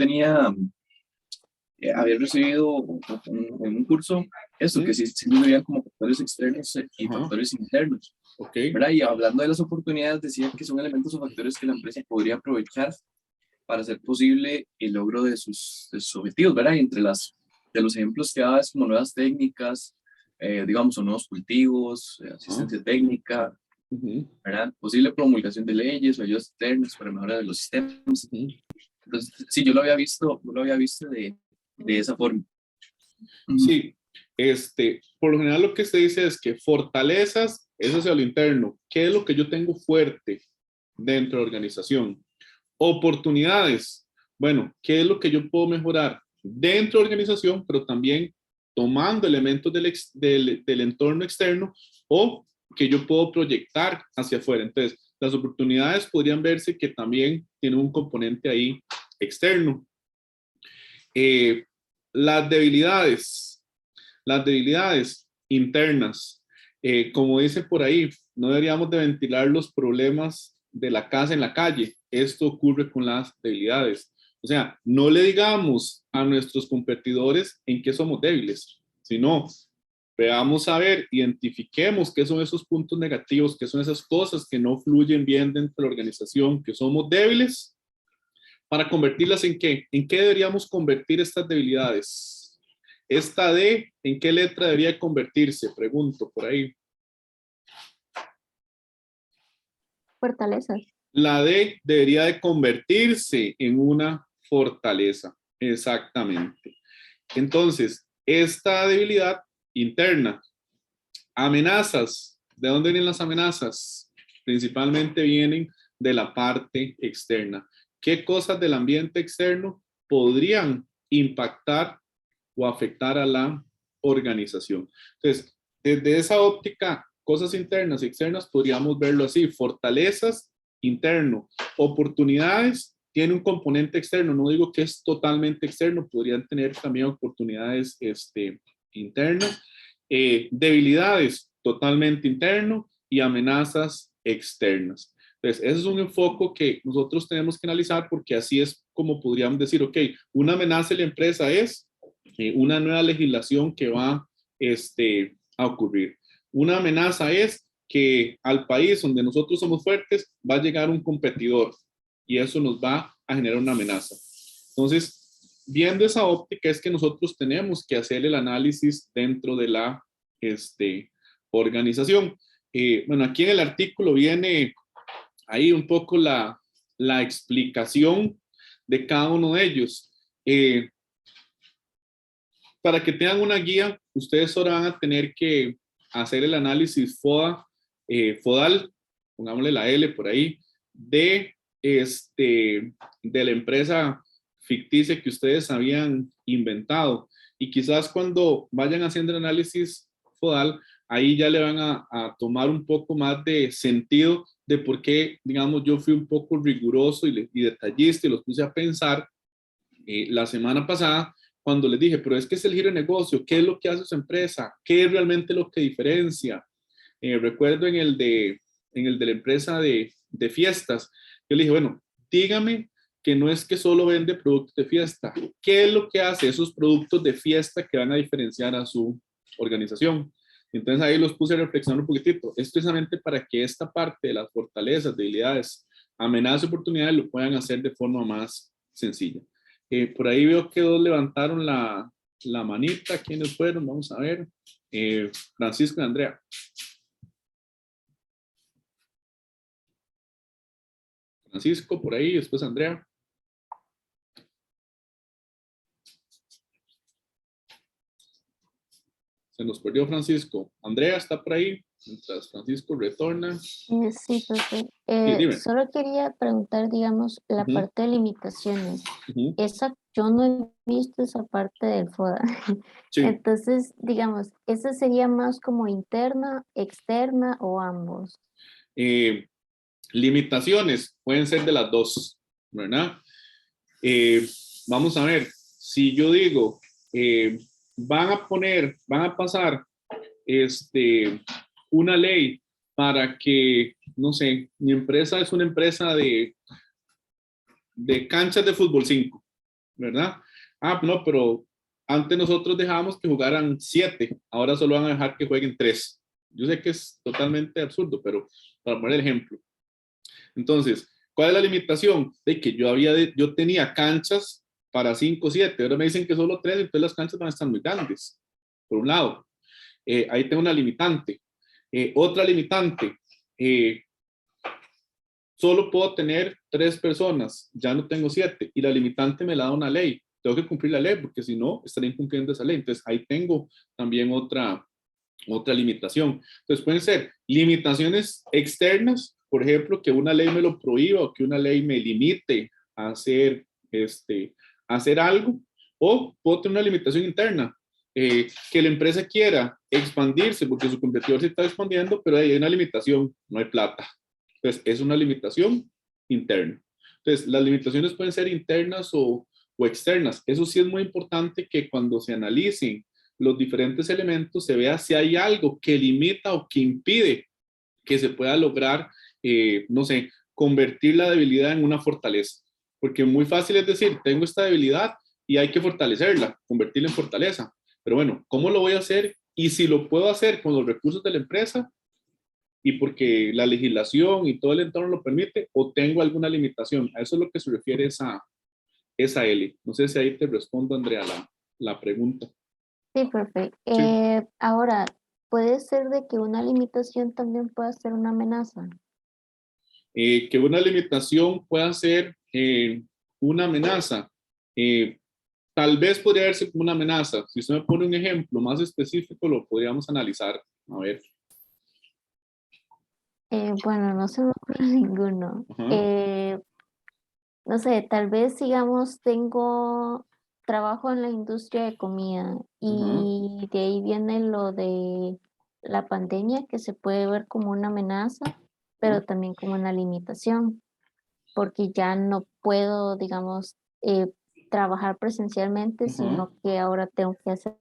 había recibido en un curso eso, que sí se veían como factores externos y factores internos. Okay. ¿Verdad? Y hablando de las oportunidades, decía que son elementos o factores que la empresa podría aprovechar para hacer posible el logro de sus objetivos, ¿verdad? Y entre de los ejemplos que daba es como nuevas técnicas, digamos, o nuevos cultivos, asistencia técnica, ¿verdad? Posible promulgación de leyes o ayudas externas para mejorar los sistemas. Entonces, sí, yo lo había visto de esa forma. Sí, por lo general lo que se dice es que fortalezas es hacia lo interno. ¿Qué es lo que yo tengo fuerte dentro de la organización? Oportunidades. Bueno, ¿qué es lo que yo puedo mejorar dentro de la organización, pero también tomando elementos del entorno externo o que yo puedo proyectar hacia afuera? Entonces, las oportunidades podrían verse que también tienen un componente ahí externo. Las debilidades internas, como dice por ahí, no deberíamos de ventilar los problemas de la casa en la calle. Esto ocurre con las debilidades. O sea, no le digamos a nuestros competidores en qué somos débiles, sino veamos a ver, identifiquemos qué son esos puntos negativos, qué son esas cosas que no fluyen bien dentro de la organización, que somos débiles, para convertirlas en qué. ¿En qué deberíamos convertir estas debilidades? Esta D, ¿en qué letra debería convertirse? Pregunto por ahí. Fortalezas. La D debería de convertirse en una fortaleza. Exactamente. Entonces, esta debilidad interna. Amenazas. ¿De dónde vienen las amenazas? Principalmente vienen de la parte externa. ¿Qué cosas del ambiente externo podrían impactar o afectar a la organización? Entonces, desde esa óptica, cosas internas y externas, podríamos verlo así: fortalezas, interno; oportunidades, tiene un componente externo, no digo que es totalmente externo, podrían tener también oportunidades internas; debilidades, totalmente interno; y amenazas externas. Entonces, ese es un enfoque que nosotros tenemos que analizar, porque así es como podríamos decir, ok, una amenaza de la empresa es una nueva legislación que va a ocurrir. Una amenaza es que al país donde nosotros somos fuertes va a llegar un competidor y eso nos va a generar una amenaza. Entonces, viendo esa óptica es que nosotros tenemos que hacer el análisis dentro de la organización. Bueno, aquí en el artículo viene ahí un poco la explicación de cada uno de ellos. para que tengan una guía, ustedes ahora van a tener que hacer el análisis FODAL, pongámosle la L por ahí, de la empresa ficticia que ustedes habían inventado. Y quizás cuando vayan haciendo el análisis FODAL, ahí ya le van a tomar un poco más de sentido de por qué, digamos, yo fui un poco riguroso y detallista y los puse a pensar la semana pasada cuando les dije, pero es que es el giro de negocio, ¿qué es lo que hace su empresa? ¿Qué es realmente lo que diferencia? Recuerdo en el de la empresa de fiestas, yo le dije, bueno, dígame que no es que solo vende productos de fiesta, ¿qué es lo que hace esos productos de fiesta que van a diferenciar a su organización? Entonces ahí los puse a reflexionar un poquitito. Es precisamente para que esta parte de las fortalezas, debilidades, amenazas y oportunidades lo puedan hacer de forma más sencilla. Por ahí veo que dos levantaron la manita. ¿Quiénes fueron? Vamos a ver. Francisco y Andrea. Francisco por ahí, después Andrea. Se nos perdió Francisco. Andrea está por ahí, mientras Francisco retorna. Sí, profe. dime. Solo quería preguntar, digamos, la Ujú. parte de limitaciones. Ujú. Yo no he visto esa parte del FODA. Sí. Entonces, digamos, ¿esa sería más como interna, externa o ambos? Limitaciones pueden ser de las dos, ¿verdad? Vamos a ver, si yo digo, van a pasar una ley para que, no sé, mi empresa es una empresa de canchas de fútbol 5, ¿verdad? Ah, no, pero antes nosotros dejábamos que jugaran 7, ahora solo van a dejar que jueguen 3. Yo sé que es totalmente absurdo, pero para poner el ejemplo. Entonces, ¿cuál es la limitación? De que yo tenía canchas para 5 o 7, ahora me dicen que solo 3, entonces las canchas van a estar muy grandes, por un lado. Ahí tengo una limitante. Otra limitante, solo puedo tener 3 personas, ya no tengo 7, y la limitante me la da una ley. Tengo que cumplir la ley, porque si no, estaré incumpliendo esa ley. Entonces, ahí tengo también otra limitación. Entonces, pueden ser limitaciones externas, por ejemplo, que una ley me lo prohíba o que una ley me limite a hacer, hacer algo, o puedo tener una limitación interna, que la empresa quiera expandirse porque su competidor se está expandiendo, pero hay una limitación, no hay plata. Entonces, es una limitación interna. Entonces, las limitaciones pueden ser internas o externas. Eso sí es muy importante que cuando se analicen los diferentes elementos se vea si hay algo que limita o que impide que se pueda lograr, no sé, convertir la debilidad en una fortaleza. Porque muy fácil es decir, tengo esta debilidad y hay que fortalecerla, convertirla en fortaleza. Pero bueno, ¿cómo lo voy a hacer? Y si lo puedo hacer con los recursos de la empresa y porque la legislación y todo el entorno lo permite, o tengo alguna limitación. A eso es lo que se refiere esa L. No sé si ahí te respondo, Andrea, la pregunta. Sí, perfecto. Sí. Ahora, ¿puede ser de que una limitación también pueda ser una amenaza? Que una limitación pueda ser una amenaza. Tal vez podría verse como una amenaza. Si usted me pone un ejemplo más específico, lo podríamos analizar. A ver. Bueno, no se me ocurre ninguno. Ajá. No sé, tal vez, digamos, trabajo en la industria de comida y de ahí viene lo de la pandemia, que se puede ver como una amenaza, pero también como una limitación, porque ya no puedo, digamos, trabajar presencialmente, sino que ahora tengo que hacerlo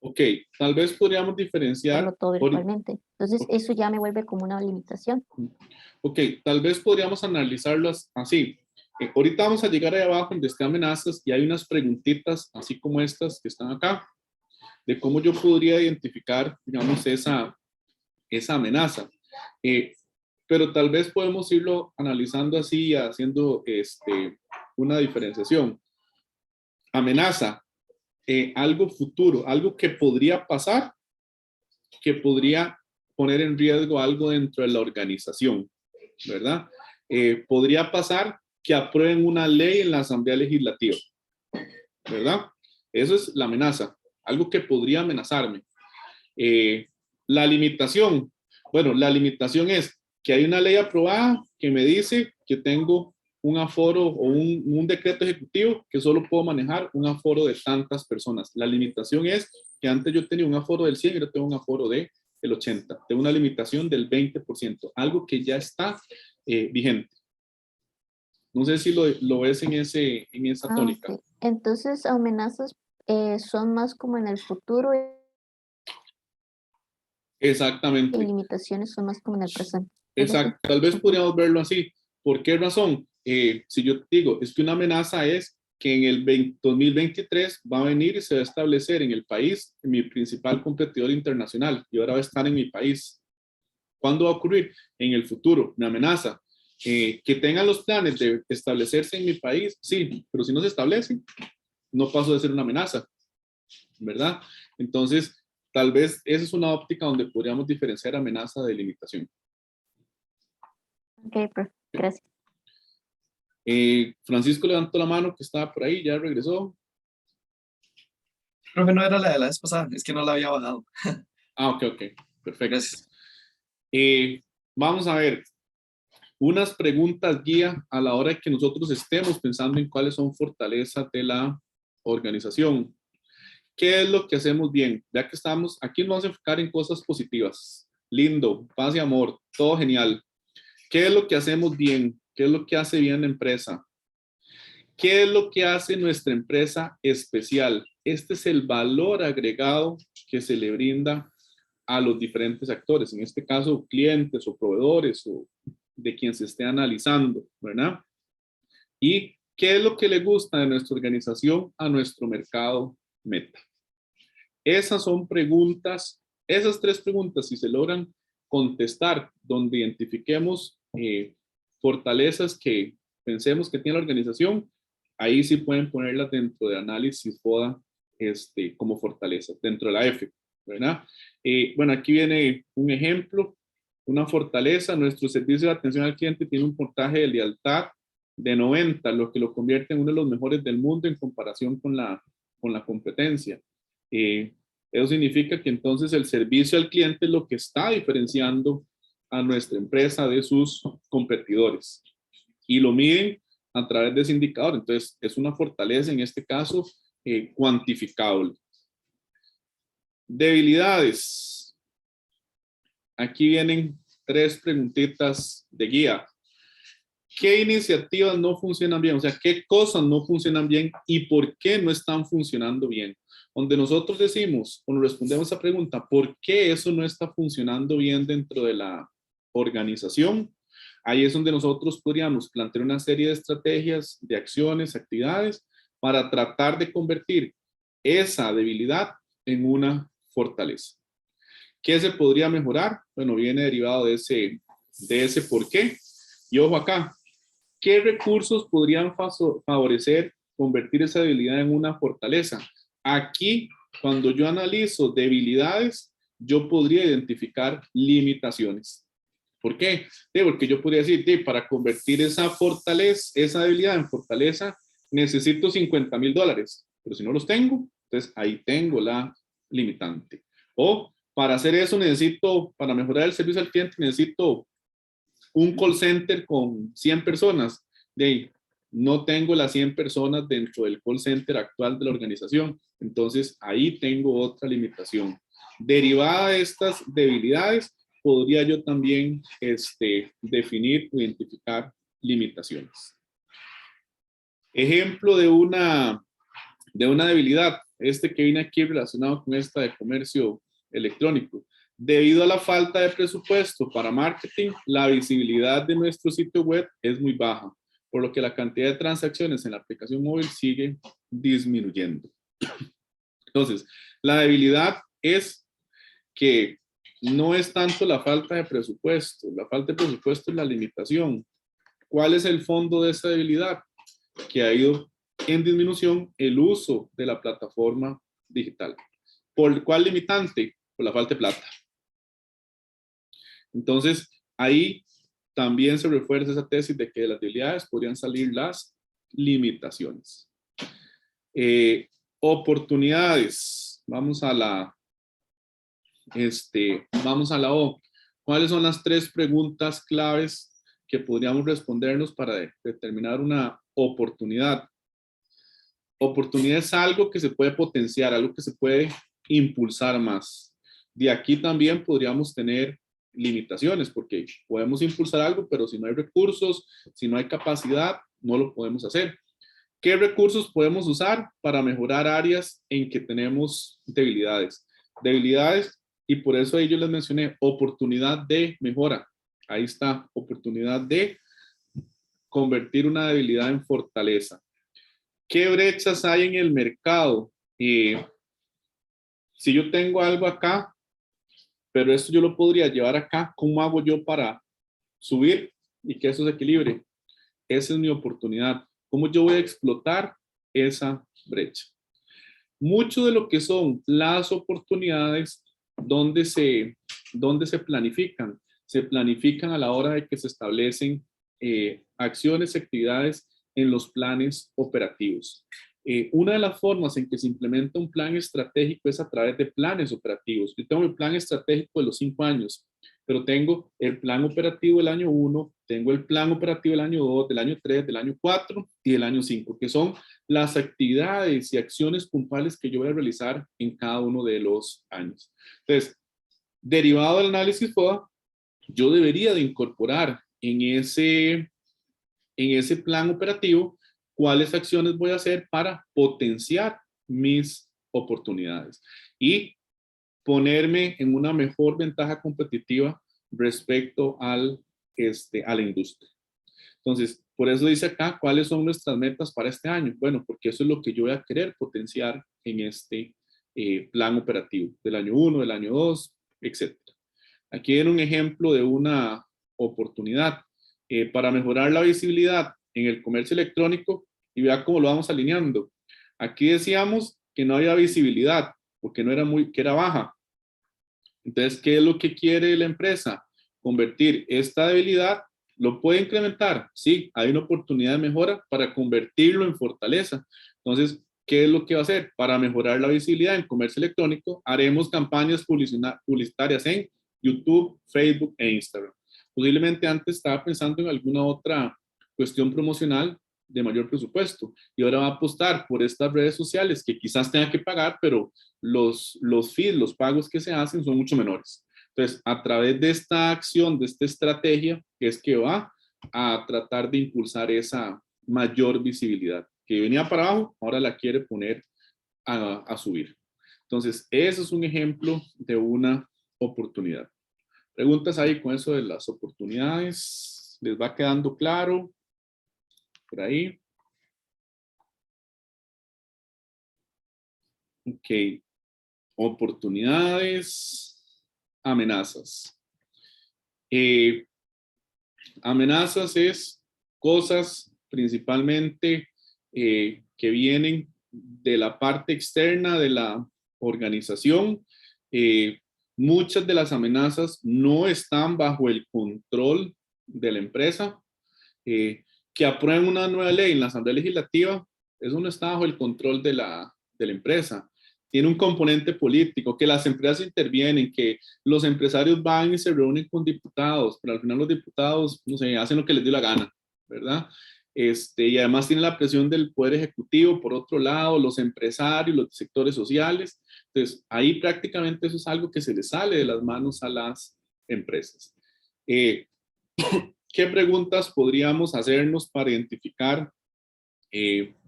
Ok, tal vez podríamos diferenciar. todo virtualmente. Entonces, eso ya me vuelve como una limitación. Ok, tal vez podríamos analizarlas así. Ahorita vamos a llegar ahí abajo donde están amenazas y hay unas preguntitas así como estas que están acá, de cómo yo podría identificar, digamos, esa amenaza. Pero tal vez podemos irlo analizando así, haciendo una diferenciación. Amenaza, algo futuro, algo que podría pasar, que podría poner en riesgo algo dentro de la organización, ¿verdad? Podría pasar que aprueben una ley en la Asamblea Legislativa, ¿verdad? Eso es la amenaza, algo que podría amenazarme. La limitación, bueno, la limitación es que hay una ley aprobada que me dice que tengo un aforo o un decreto ejecutivo que solo puedo manejar un aforo de tantas personas. La limitación es que antes yo tenía un aforo del 100 y ahora tengo un aforo del 80. Tengo una limitación del 20%, algo que ya está vigente. No sé si lo ves en esa tónica. Ok. Entonces, amenazas son más como en el futuro Exactamente. y limitaciones son más como en el presente. Exacto, tal vez podríamos verlo así. ¿Por qué razón? Si yo digo, es que una amenaza es que en el 2023 va a venir y se va a establecer en el país mi principal competidor internacional y ahora va a estar en mi país. ¿Cuándo va a ocurrir? En el futuro, una amenaza. Que tengan los planes de establecerse en mi país, sí, pero si no se establecen, no paso de ser una amenaza, ¿verdad? Entonces, tal vez esa es una óptica donde podríamos diferenciar amenaza de limitación. Ok, perfecto. Gracias. Francisco levantó la mano que estaba por ahí, ya regresó. Profe, no era la de la vez pasada, es que no la había bajado. Ok, perfecto. Gracias. Vamos a ver unas preguntas guía a la hora de que nosotros estemos pensando en cuáles son fortalezas de la organización. ¿Qué es lo que hacemos bien? Ya que estamos, aquí nos vamos a enfocar en cosas positivas. Lindo, paz y amor, todo genial. ¿Qué es lo que hacemos bien? ¿Qué es lo que hace bien la empresa? ¿Qué es lo que hace nuestra empresa especial? Este es el valor agregado que se le brinda a los diferentes actores, en este caso clientes o proveedores o de quien se esté analizando, ¿verdad? ¿Y qué es lo que le gusta de nuestra organización a nuestro mercado meta? Esas son preguntas, esas tres preguntas, si se logran contestar, donde identifiquemos fortalezas que pensemos que tiene la organización, ahí sí pueden ponerlas dentro de análisis FODA como fortalezas, dentro de la F, ¿verdad? Bueno, aquí viene un ejemplo, una fortaleza. Nuestro servicio de atención al cliente tiene un puntaje de lealtad de 90, lo que lo convierte en uno de los mejores del mundo en comparación con la competencia. Eso significa que entonces el servicio al cliente es lo que está diferenciando a nuestra empresa de sus competidores y lo miden a través de ese indicador. Entonces es una fortaleza en este caso cuantificable. Debilidades. Aquí vienen tres preguntitas de guía. ¿Qué iniciativas no funcionan bien? O sea, ¿qué cosas no funcionan bien y por qué no están funcionando bien? Donde nosotros decimos, o nos respondemos a esa pregunta, ¿por qué eso no está funcionando bien dentro de la organización? Ahí es donde nosotros podríamos plantear una serie de estrategias, de acciones, actividades, para tratar de convertir esa debilidad en una fortaleza. ¿Qué se podría mejorar? Bueno, viene derivado de ese por qué. Y ojo acá, ¿qué recursos podrían favorecer convertir esa debilidad en una fortaleza? Aquí, cuando yo analizo debilidades, yo podría identificar limitaciones. ¿Por qué? Porque yo podría decir, para convertir esa fortaleza, esa debilidad en fortaleza, necesito $50,000, pero si no los tengo, entonces ahí tengo la limitante. O para hacer eso para mejorar el servicio al cliente, necesito un call center con 100 personas. No tengo las 100 personas dentro del call center actual de la organización. Entonces, ahí tengo otra limitación. Derivada de estas debilidades, podría yo también definir o identificar limitaciones. Ejemplo de una debilidad, que viene aquí relacionado con esta de comercio electrónico. Debido a la falta de presupuesto para marketing, la visibilidad de nuestro sitio web es muy baja, por lo que la cantidad de transacciones en la aplicación móvil sigue disminuyendo. Entonces, la debilidad es que no es tanto la falta de presupuesto. La falta de presupuesto es la limitación. ¿Cuál es el fondo de esa debilidad? Que ha ido en disminución el uso de la plataforma digital. ¿Por cuál limitante? Por la falta de plata. Entonces, ahí también se refuerza esa tesis de que de las debilidades podrían salir las limitaciones. Oportunidades. Vamos a la O. ¿Cuáles son las 3 preguntas claves que podríamos respondernos para determinar una oportunidad? Oportunidad es algo que se puede potenciar, algo que se puede impulsar más. De aquí también podríamos tener limitaciones, porque podemos impulsar algo, pero si no hay recursos, si no hay capacidad, no lo podemos hacer. ¿Qué recursos podemos usar para mejorar áreas en que tenemos debilidades? Debilidades, y por eso ahí yo les mencioné oportunidad de mejora. Ahí está, oportunidad de convertir una debilidad en fortaleza. ¿Qué brechas hay en el mercado? Si yo tengo algo acá, pero esto yo lo podría llevar acá, ¿cómo hago yo para subir y que eso se equilibre? Esa es mi oportunidad. ¿Cómo yo voy a explotar esa brecha? Mucho de lo que son las oportunidades, ¿dónde se planifican? Se planifican a la hora de que se establecen acciones, actividades en los planes operativos. Una de las formas en que se implementa un plan estratégico es a través de planes operativos. Yo tengo el plan estratégico de los 5 años, pero tengo el plan operativo del año 1, tengo el plan operativo del año 2, del año 3, del año 4 y del año 5, que son las actividades y acciones puntuales que yo voy a realizar en cada uno de los años. Entonces, derivado del análisis FODA, yo debería de incorporar en ese plan operativo cuáles acciones voy a hacer para potenciar mis oportunidades y ponerme en una mejor ventaja competitiva respecto a la industria. Entonces, por eso dice acá, ¿cuáles son nuestras metas para este año? Bueno, porque eso es lo que yo voy a querer potenciar en este plan operativo del año 1, del año 2, etc. Aquí viene un ejemplo de una oportunidad para mejorar la visibilidad en el comercio electrónico y vea cómo lo vamos alineando. Aquí decíamos que no había visibilidad porque que era baja. Entonces, ¿qué es lo que quiere la empresa? Convertir esta debilidad. ¿Lo puede incrementar? Sí, hay una oportunidad de mejora para convertirlo en fortaleza. Entonces, ¿qué es lo que va a hacer? Para mejorar la visibilidad en comercio electrónico, haremos campañas publicitarias en YouTube, Facebook e Instagram. Posiblemente antes estaba pensando en alguna otra cuestión promocional de mayor presupuesto y ahora va a apostar por estas redes sociales que quizás tenga que pagar, pero los fees, los pagos que se hacen son mucho menores. Entonces, a través de esta acción, de esta estrategia, es que va a tratar de impulsar esa mayor visibilidad que venía para abajo, ahora la quiere poner a subir. Entonces, ese es un ejemplo de una oportunidad. Preguntas ahí con eso de las oportunidades. ¿Les va quedando claro? Por ahí. Ok. Oportunidades, amenazas. Amenazas es cosas principalmente que vienen de la parte externa de la organización. Muchas de las amenazas no están bajo el control de la empresa. Que aprueben una nueva ley en la Asamblea Legislativa, eso no está bajo el control de la empresa. Tiene un componente político, que las empresas intervienen, que los empresarios van y se reúnen con diputados, pero al final los diputados, no sé, hacen lo que les dé la gana, ¿verdad? Y además tiene la presión del Poder Ejecutivo, por otro lado, los empresarios, los sectores sociales. Entonces, ahí prácticamente eso es algo que se le sale de las manos a las empresas. ¿Qué preguntas podríamos hacernos para identificar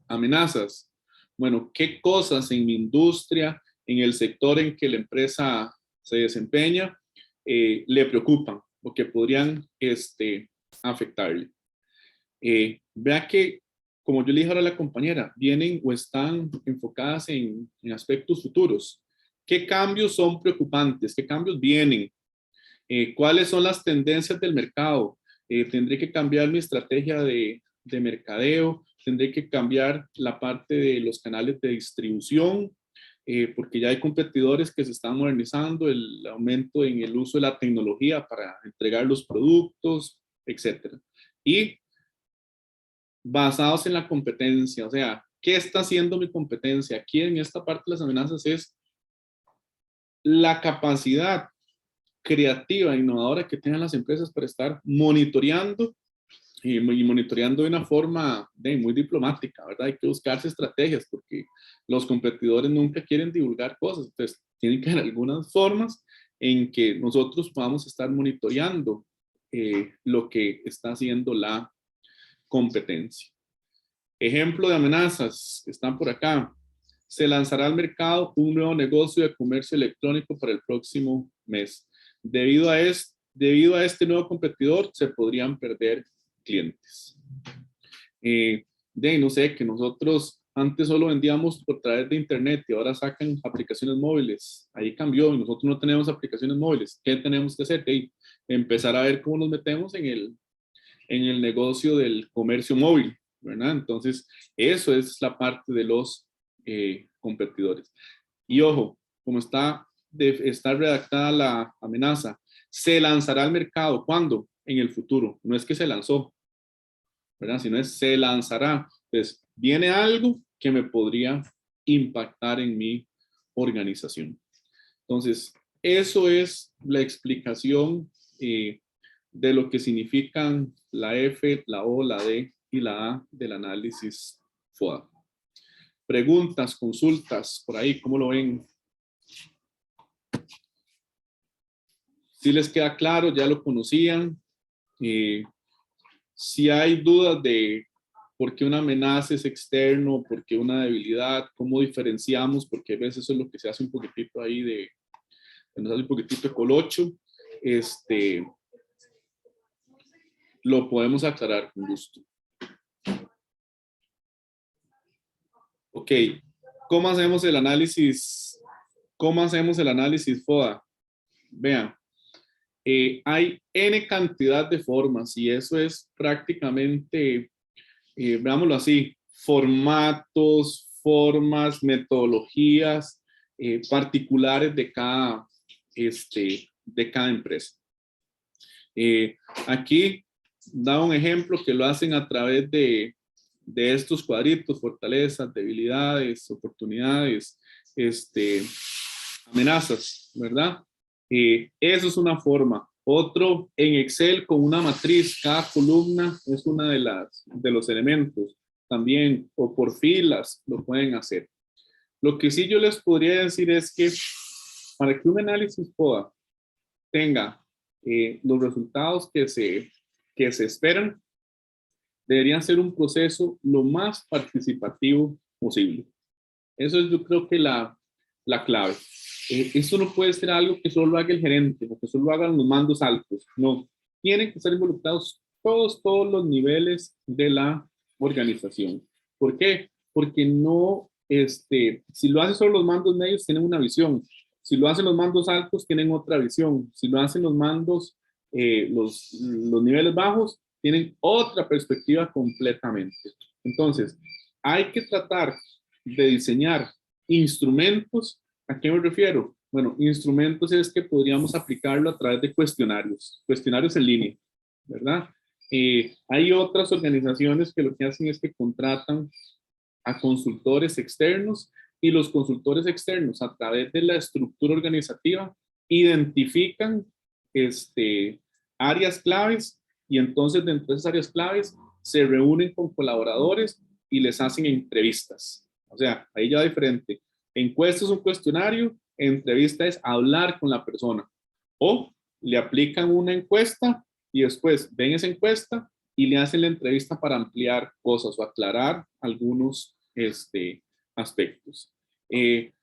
amenazas? Bueno, ¿qué cosas en mi industria, en el sector en que la empresa se desempeña, le preocupan o que podrían afectarle? Vea que, como yo le dije ahora a la compañera, vienen o están enfocadas en aspectos futuros. ¿Qué cambios son preocupantes? ¿Qué cambios vienen? ¿Cuáles son las tendencias del mercado? Tendré que cambiar mi estrategia de mercadeo, tendré que cambiar la parte de los canales de distribución, porque ya hay competidores que se están modernizando, el aumento en el uso de la tecnología para entregar los productos, etc. Y basados en la competencia, o sea, ¿qué está haciendo mi competencia? Aquí en esta parte de las amenazas es la capacidad creativa e innovadora que tengan las empresas para estar monitoreando y monitoreando de una forma muy diplomática, ¿verdad? Hay que buscarse estrategias porque los competidores nunca quieren divulgar cosas, entonces tienen que haber algunas formas en que nosotros podamos estar monitoreando lo que está haciendo la competencia. Ejemplo de amenazas que están por acá. Se lanzará al mercado un nuevo negocio de comercio electrónico para el próximo mes. Debido a este nuevo competidor, se podrían perder clientes. No sé, que nosotros antes solo vendíamos por través de internet y ahora sacan aplicaciones móviles. Ahí cambió y nosotros no tenemos aplicaciones móviles. ¿Qué tenemos que hacer? Empezar a ver cómo nos metemos en el negocio del comercio móvil, ¿verdad? Entonces, eso es la parte de los competidores. Y ojo, como está redactada la amenaza, se lanzará al mercado. ¿Cuándo? En el futuro. No es que se lanzó, ¿verdad? Sino es se lanzará. Entonces, viene algo que me podría impactar en mi organización. Entonces, eso es la explicación de lo que significan la F, la O, la D y la A del análisis FODA. Preguntas, consultas, por ahí, ¿cómo lo ven? Si les queda claro, ya lo conocían. Si hay dudas de por qué una amenaza es externo, por qué una debilidad, cómo diferenciamos, porque a veces eso es lo que se hace un poquitito ahí nos hace un poquitito de colocho, lo podemos aclarar con gusto. Ok, ¿cómo hacemos el análisis? ¿Cómo hacemos el análisis FODA? Vean, hay N cantidad de formas y eso es prácticamente, veámoslo así, formatos, formas, metodologías particulares de cada empresa. Aquí da un ejemplo que lo hacen a través de estos cuadritos: fortalezas, debilidades, oportunidades, amenazas, ¿verdad? Eso es una forma. Otro en Excel con una matriz, cada columna es una de los elementos. También, o por filas, lo pueden hacer. Lo que sí yo les podría decir es que para que un análisis FODA tenga los resultados que se esperan, deberían ser un proceso lo más participativo posible. Eso es, yo creo que la clave. Esto no puede ser algo que solo haga el gerente o que solo hagan los mandos altos. No, tienen que estar involucrados todos los niveles de la organización. ¿Por qué? Porque no, si lo hacen solo los mandos medios, tienen una visión. Si lo hacen los mandos altos, tienen otra visión. Si lo hacen los mandos, los niveles bajos, tienen otra perspectiva completamente. Entonces, hay que tratar de diseñar instrumentos. ¿A qué me refiero? Bueno, instrumentos es que podríamos aplicarlo a través de cuestionarios en línea, ¿verdad? Hay otras organizaciones que lo que hacen es que contratan a consultores externos y los consultores externos a través de la estructura organizativa identifican áreas claves y entonces dentro de esas áreas claves se reúnen con colaboradores y les hacen entrevistas. O sea, ahí ya diferente. Encuesta es un cuestionario, entrevista es hablar con la persona. O le aplican una encuesta y después ven esa encuesta y le hacen la entrevista para ampliar cosas o aclarar algunos aspectos. ¿Qué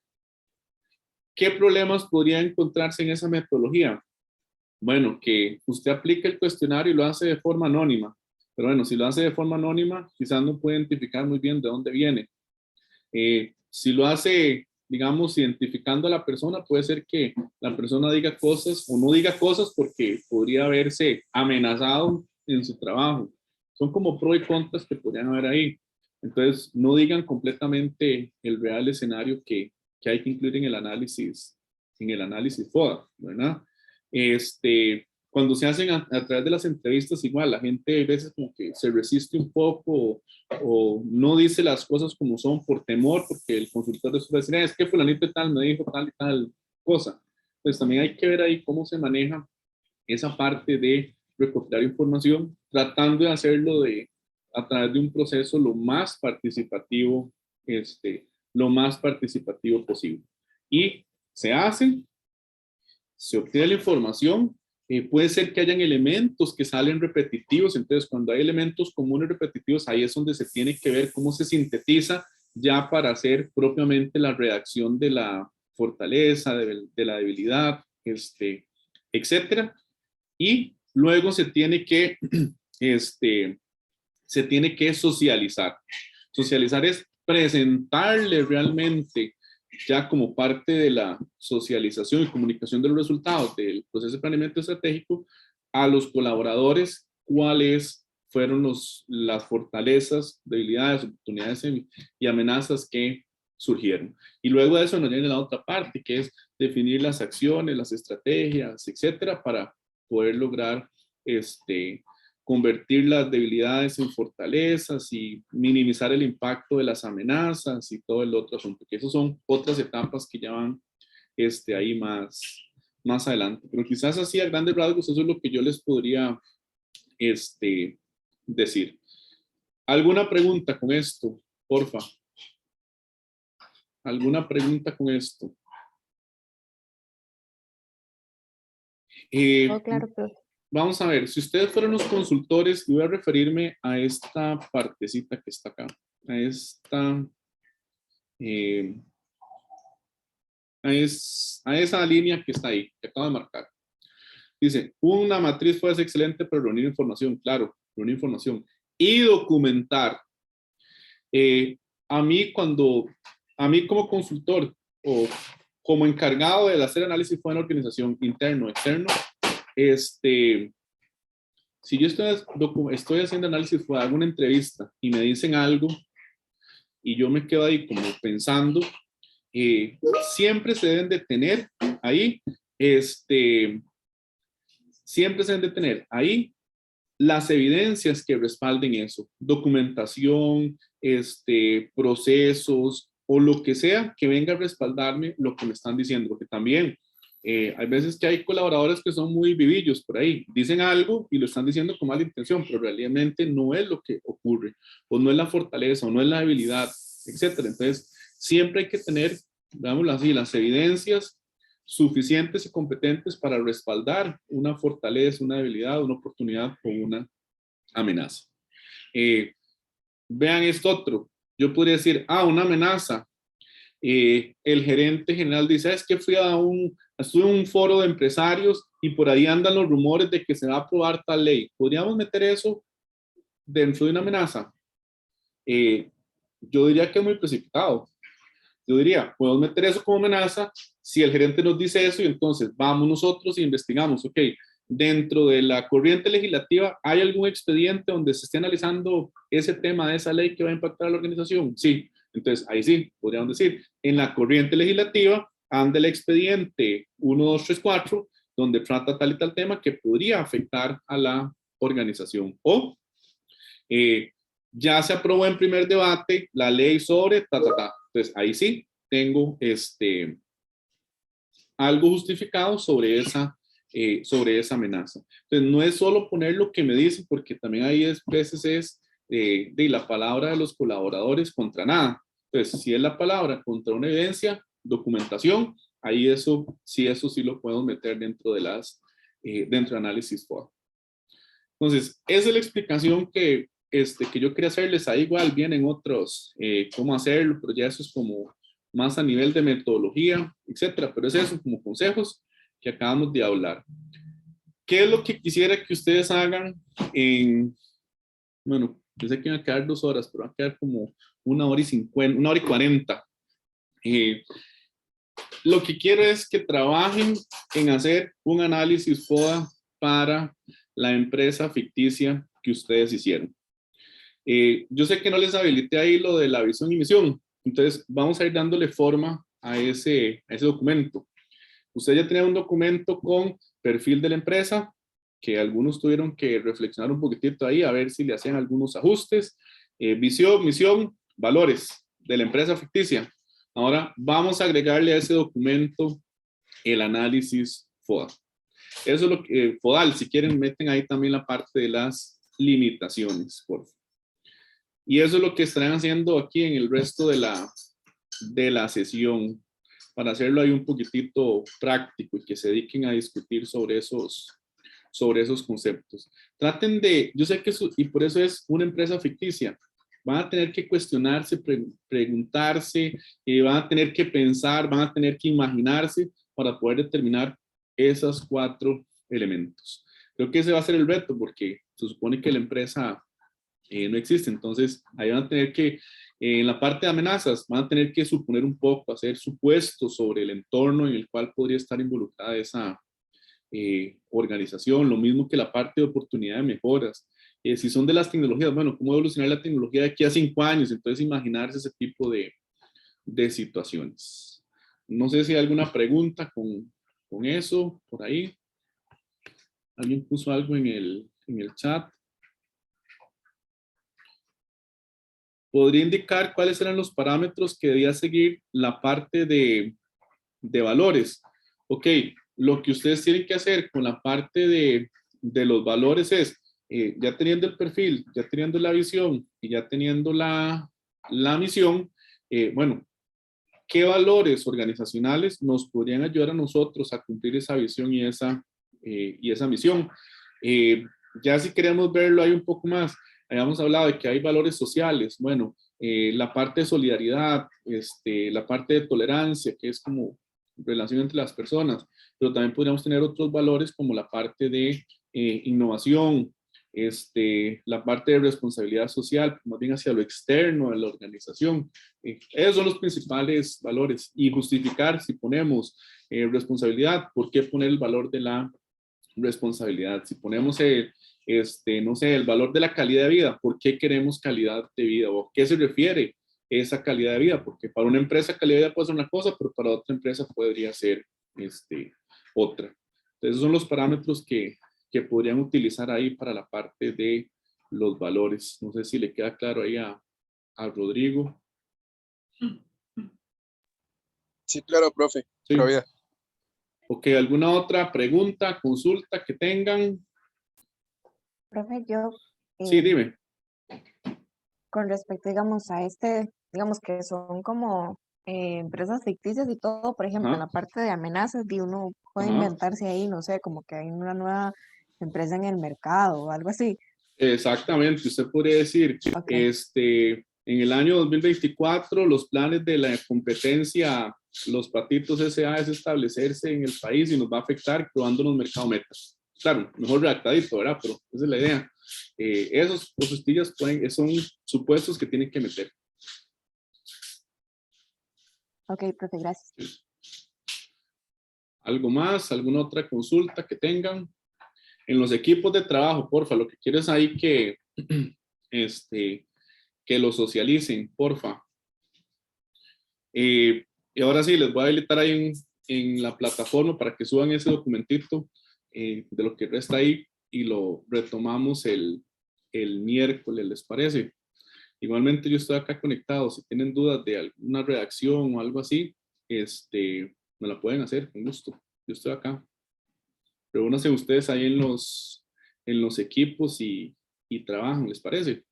problemas podría encontrarse en esa metodología? Bueno, que usted aplica el cuestionario y lo hace de forma anónima. Pero bueno, si lo hace de forma anónima, quizás no puede identificar muy bien de dónde viene. Si lo hace, digamos, identificando a la persona, puede ser que la persona diga cosas o no diga cosas porque podría haberse amenazado en su trabajo. Son como pros y contras que podrían haber ahí. Entonces, no digan completamente el real escenario que hay que incluir en el análisis FODA, ¿verdad? cuando se hacen a través de las entrevistas, igual, la gente a veces como que se resiste un poco o no dice las cosas como son por temor, porque el consultor de su decir, es que fulanito y tal me dijo tal y tal cosa. Pues también hay que ver ahí cómo se maneja esa parte de recopilar información, tratando de hacerlo a través de un proceso lo más participativo posible. Y se hace, se obtiene la información, puede ser que hayan elementos que salen repetitivos, entonces cuando hay elementos comunes repetitivos, ahí es donde se tiene que ver cómo se sintetiza ya para hacer propiamente la redacción de la fortaleza, de la debilidad, etcétera. Y luego se tiene que socializar. Socializar es presentarle realmente ya como parte de la socialización y comunicación de los resultados del proceso de planeamiento estratégico a los colaboradores cuáles fueron las fortalezas, debilidades, oportunidades y amenazas que surgieron. Y luego de eso nos viene la otra parte, que es definir las acciones, las estrategias, etcétera, para poder lograr convertir las debilidades en fortalezas y minimizar el impacto de las amenazas y todo el otro asunto, que esas son otras etapas que ya van ahí más adelante. Pero quizás así a grandes rasgos eso es lo que yo les podría decir. ¿Alguna pregunta con esto? Porfa. ¿Alguna pregunta con esto? Claro, profe. Vamos a ver, si ustedes fueron los consultores, y voy a referirme a esta partecita que está acá, a esa línea que está ahí, que acabo de marcar. Dice, una matriz puede ser excelente para reunir información, claro, reunir información y documentar. A mí como consultor o como encargado de hacer análisis fue en la organización interno, externo, si yo estoy haciendo análisis fue hago una entrevista y me dicen algo y yo me quedo ahí como pensando, siempre se deben de tener ahí, siempre se deben de tener ahí las evidencias que respalden eso, documentación, procesos o lo que sea que venga a respaldarme lo que me están diciendo, porque también hay veces que hay colaboradores que son muy vivillos por ahí, dicen algo y lo están diciendo con mala intención, pero realmente no es lo que ocurre, o no es la fortaleza, o no es la debilidad, etcétera. Entonces, siempre hay que tener, digámoslo así, las evidencias suficientes y competentes para respaldar una fortaleza, una debilidad, una oportunidad o una amenaza. Vean esto otro. Yo podría decir, una amenaza. El gerente general dice, es que estuve en un foro de empresarios y por ahí andan los rumores de que se va a aprobar tal ley. ¿Podríamos meter eso dentro de una amenaza? Yo diría que es muy precipitado. Yo diría, podemos meter eso como amenaza si el gerente nos dice eso y entonces vamos nosotros e investigamos, ok, dentro de la corriente legislativa, ¿hay algún expediente donde se esté analizando ese tema de esa ley que va a impactar a la organización? Sí, entonces ahí sí, podríamos decir, en la corriente legislativa anda el expediente 1, 2, 3, 4, donde trata tal y tal tema que podría afectar a la organización. O ya se aprobó en primer debate la ley sobre Entonces ahí sí tengo algo justificado sobre esa amenaza. Entonces no es solo poner lo que me dicen, porque también ahí veces es de la palabra de los colaboradores contra nada. Entonces si es la palabra contra una evidencia, documentación, ahí eso sí lo podemos meter dentro de análisis FODA. Entonces esa es la explicación que yo quería hacerles. Ahí igual vienen otros, cómo hacerlo, pero ya eso es como más a nivel de metodología, etcétera, pero es eso, como consejos que acabamos de hablar. ¿Qué es lo que quisiera que ustedes hagan bueno, yo sé que van a quedar 2 horas, pero van a quedar como 1 hora y 50, 1 hora y 40. Lo que quiero es que trabajen en hacer un análisis FODA para la empresa ficticia que ustedes hicieron. Yo sé que no les habilité ahí lo de la visión y misión, entonces vamos a ir dándole forma a ese documento. Usted ya tiene un documento con perfil de la empresa, que algunos tuvieron que reflexionar un poquitito ahí, a ver si le hacían algunos ajustes. Visión, misión, valores de la empresa ficticia. Ahora vamos a agregarle a ese documento el análisis FODA. Eso es lo que, FODAL, si quieren, meten ahí también la parte de las limitaciones, por favor. Y eso es lo que estarán haciendo aquí en el resto de la sesión, para hacerlo ahí un poquitito práctico y que se dediquen a discutir sobre esos conceptos. Traten de, yo sé que eso, y por eso es una empresa ficticia, van a tener que cuestionarse, preguntarse, van a tener que pensar, van a tener que imaginarse para poder determinar esos 4 elementos. Creo que ese va a ser el reto, porque se supone que la empresa no existe. Entonces, ahí van a tener que, en la parte de amenazas, van a tener que suponer un poco, hacer supuestos sobre el entorno en el cual podría estar involucrada esa organización. Lo mismo que la parte de oportunidad de mejoras. Si son de las tecnologías, bueno, ¿cómo evolucionar la tecnología de aquí a 5 años? Entonces, imaginarse ese tipo de situaciones. No sé si hay alguna pregunta con eso, por ahí. ¿Alguien puso algo en el chat? ¿Podría indicar cuáles eran los parámetros que debía seguir la parte de valores? Ok, lo que ustedes tienen que hacer con la parte de los valores es, ya teniendo el perfil, ya teniendo la visión y ya teniendo la misión, bueno, ¿qué valores organizacionales nos podrían ayudar a nosotros a cumplir esa visión y esa misión? Ya si queremos verlo ahí un poco más, habíamos hablado de que hay valores sociales, bueno, la parte de solidaridad, la parte de tolerancia, que es como relación entre las personas, pero también podríamos tener otros valores como la parte de innovación, la parte de responsabilidad social, más bien hacia lo externo de la organización. Esos son los principales valores. Y justificar, si ponemos responsabilidad, ¿por qué poner el valor de la responsabilidad? Si ponemos no sé, el valor de la calidad de vida, ¿por qué queremos calidad de vida? ¿O a qué se refiere esa calidad de vida? Porque para una empresa calidad de vida puede ser una cosa, pero para otra empresa podría ser otra. Entonces, esos son los parámetros que podrían utilizar ahí para la parte de los valores. No sé si le queda claro ahí a Rodrigo. Sí, claro, profe. Sí. Todavía. Ok, ¿alguna otra pregunta, consulta que tengan? Profe, yo, Sí, dime. con respecto, digamos, a digamos que son como empresas ficticias y todo, por ejemplo, en Ajá. la parte de amenazas, uno puede Ajá. inventarse ahí, no sé, como que hay una nueva empresa en el mercado o algo así. Exactamente, usted podría decir, Okay. En el año 2024 los planes de la competencia, los patitos S.A. es establecerse en el país y nos va a afectar probándonos mercado meta. Claro, mejor redactadito, ¿verdad? Pero esa es la idea. Esos costillas son supuestos que tienen que meter. Ok, profe, gracias. ¿Algo más? ¿Alguna otra consulta que tengan? En los equipos de trabajo, porfa, lo que quiero es ahí que lo socialicen, porfa. Y ahora sí, les voy a habilitar ahí en la plataforma para que suban ese documentito de lo que resta ahí y lo retomamos el miércoles, ¿les parece? Igualmente yo estoy acá conectado, si tienen dudas de alguna redacción o algo así, me la pueden hacer con gusto. Yo estoy acá. Reúnanse ustedes ahí en los equipos y trabajan, ¿les parece?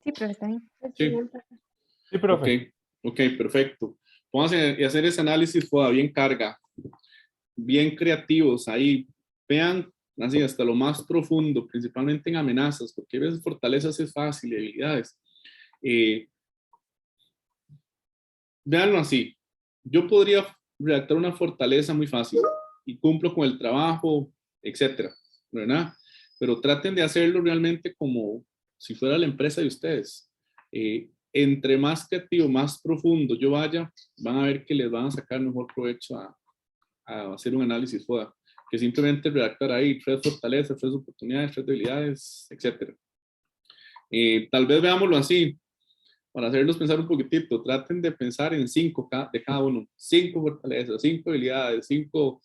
Sí, profe, está bien. Sí. Sí, profe. Ok, perfecto. Vamos a hacer ese análisis FODA bien carga, bien creativos ahí. Vean así hasta lo más profundo, principalmente en amenazas, porque a veces fortalezas es fácil, debilidades. Veanlo así. Yo podría redactar una fortaleza muy fácil y cumplo con el trabajo, etcétera, ¿verdad? Pero traten de hacerlo realmente como si fuera la empresa de ustedes. Entre más creativo, más profundo yo vaya, van a ver que les van a sacar mejor provecho a hacer un análisis FODA, que simplemente redactar ahí 3 fortalezas, 3 oportunidades, 3 debilidades, etcétera. Tal vez veámoslo así, para hacerlos pensar un poquitito, traten de pensar en 5 de cada uno, 5 fortalezas, 5 habilidades, 5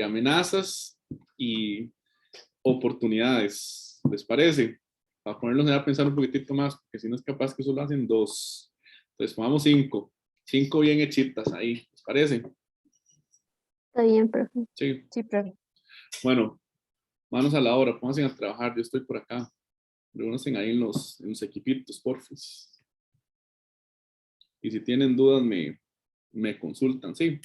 amenazas y oportunidades. ¿Les parece? Para ponerlos a pensar un poquitito más, porque si no es capaz que solo hacen 2. Entonces pongamos 5. 5 bien hechitas ahí. ¿Les parece? Está bien, profe. Sí. Sí, profe. Bueno, manos a la obra, pónganse a trabajar. Yo estoy por acá. Reúnanse ahí en los equipitos, porfis. Y si tienen dudas, me consultan, ¿sí?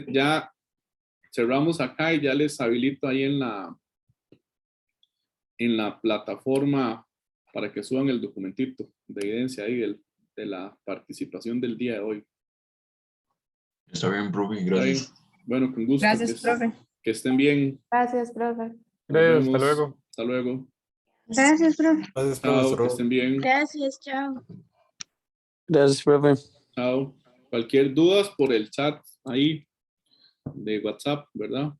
Ya cerramos acá y ya les habilito ahí en la plataforma para que suban el documentito de evidencia ahí de la participación del día de hoy. Está bien, profe, ¿Está bien? gracias. Bueno, con gusto. Gracias, profe. Que estén bien. Gracias, profe. Nos Gracias, hasta vemos. luego. Hasta luego. Gracias, profe. Gracias, Chao, que estén bien. Gracias, chao. Gracias, profe. Chao. Cualquier dudas por el chat ahí de WhatsApp, ¿verdad?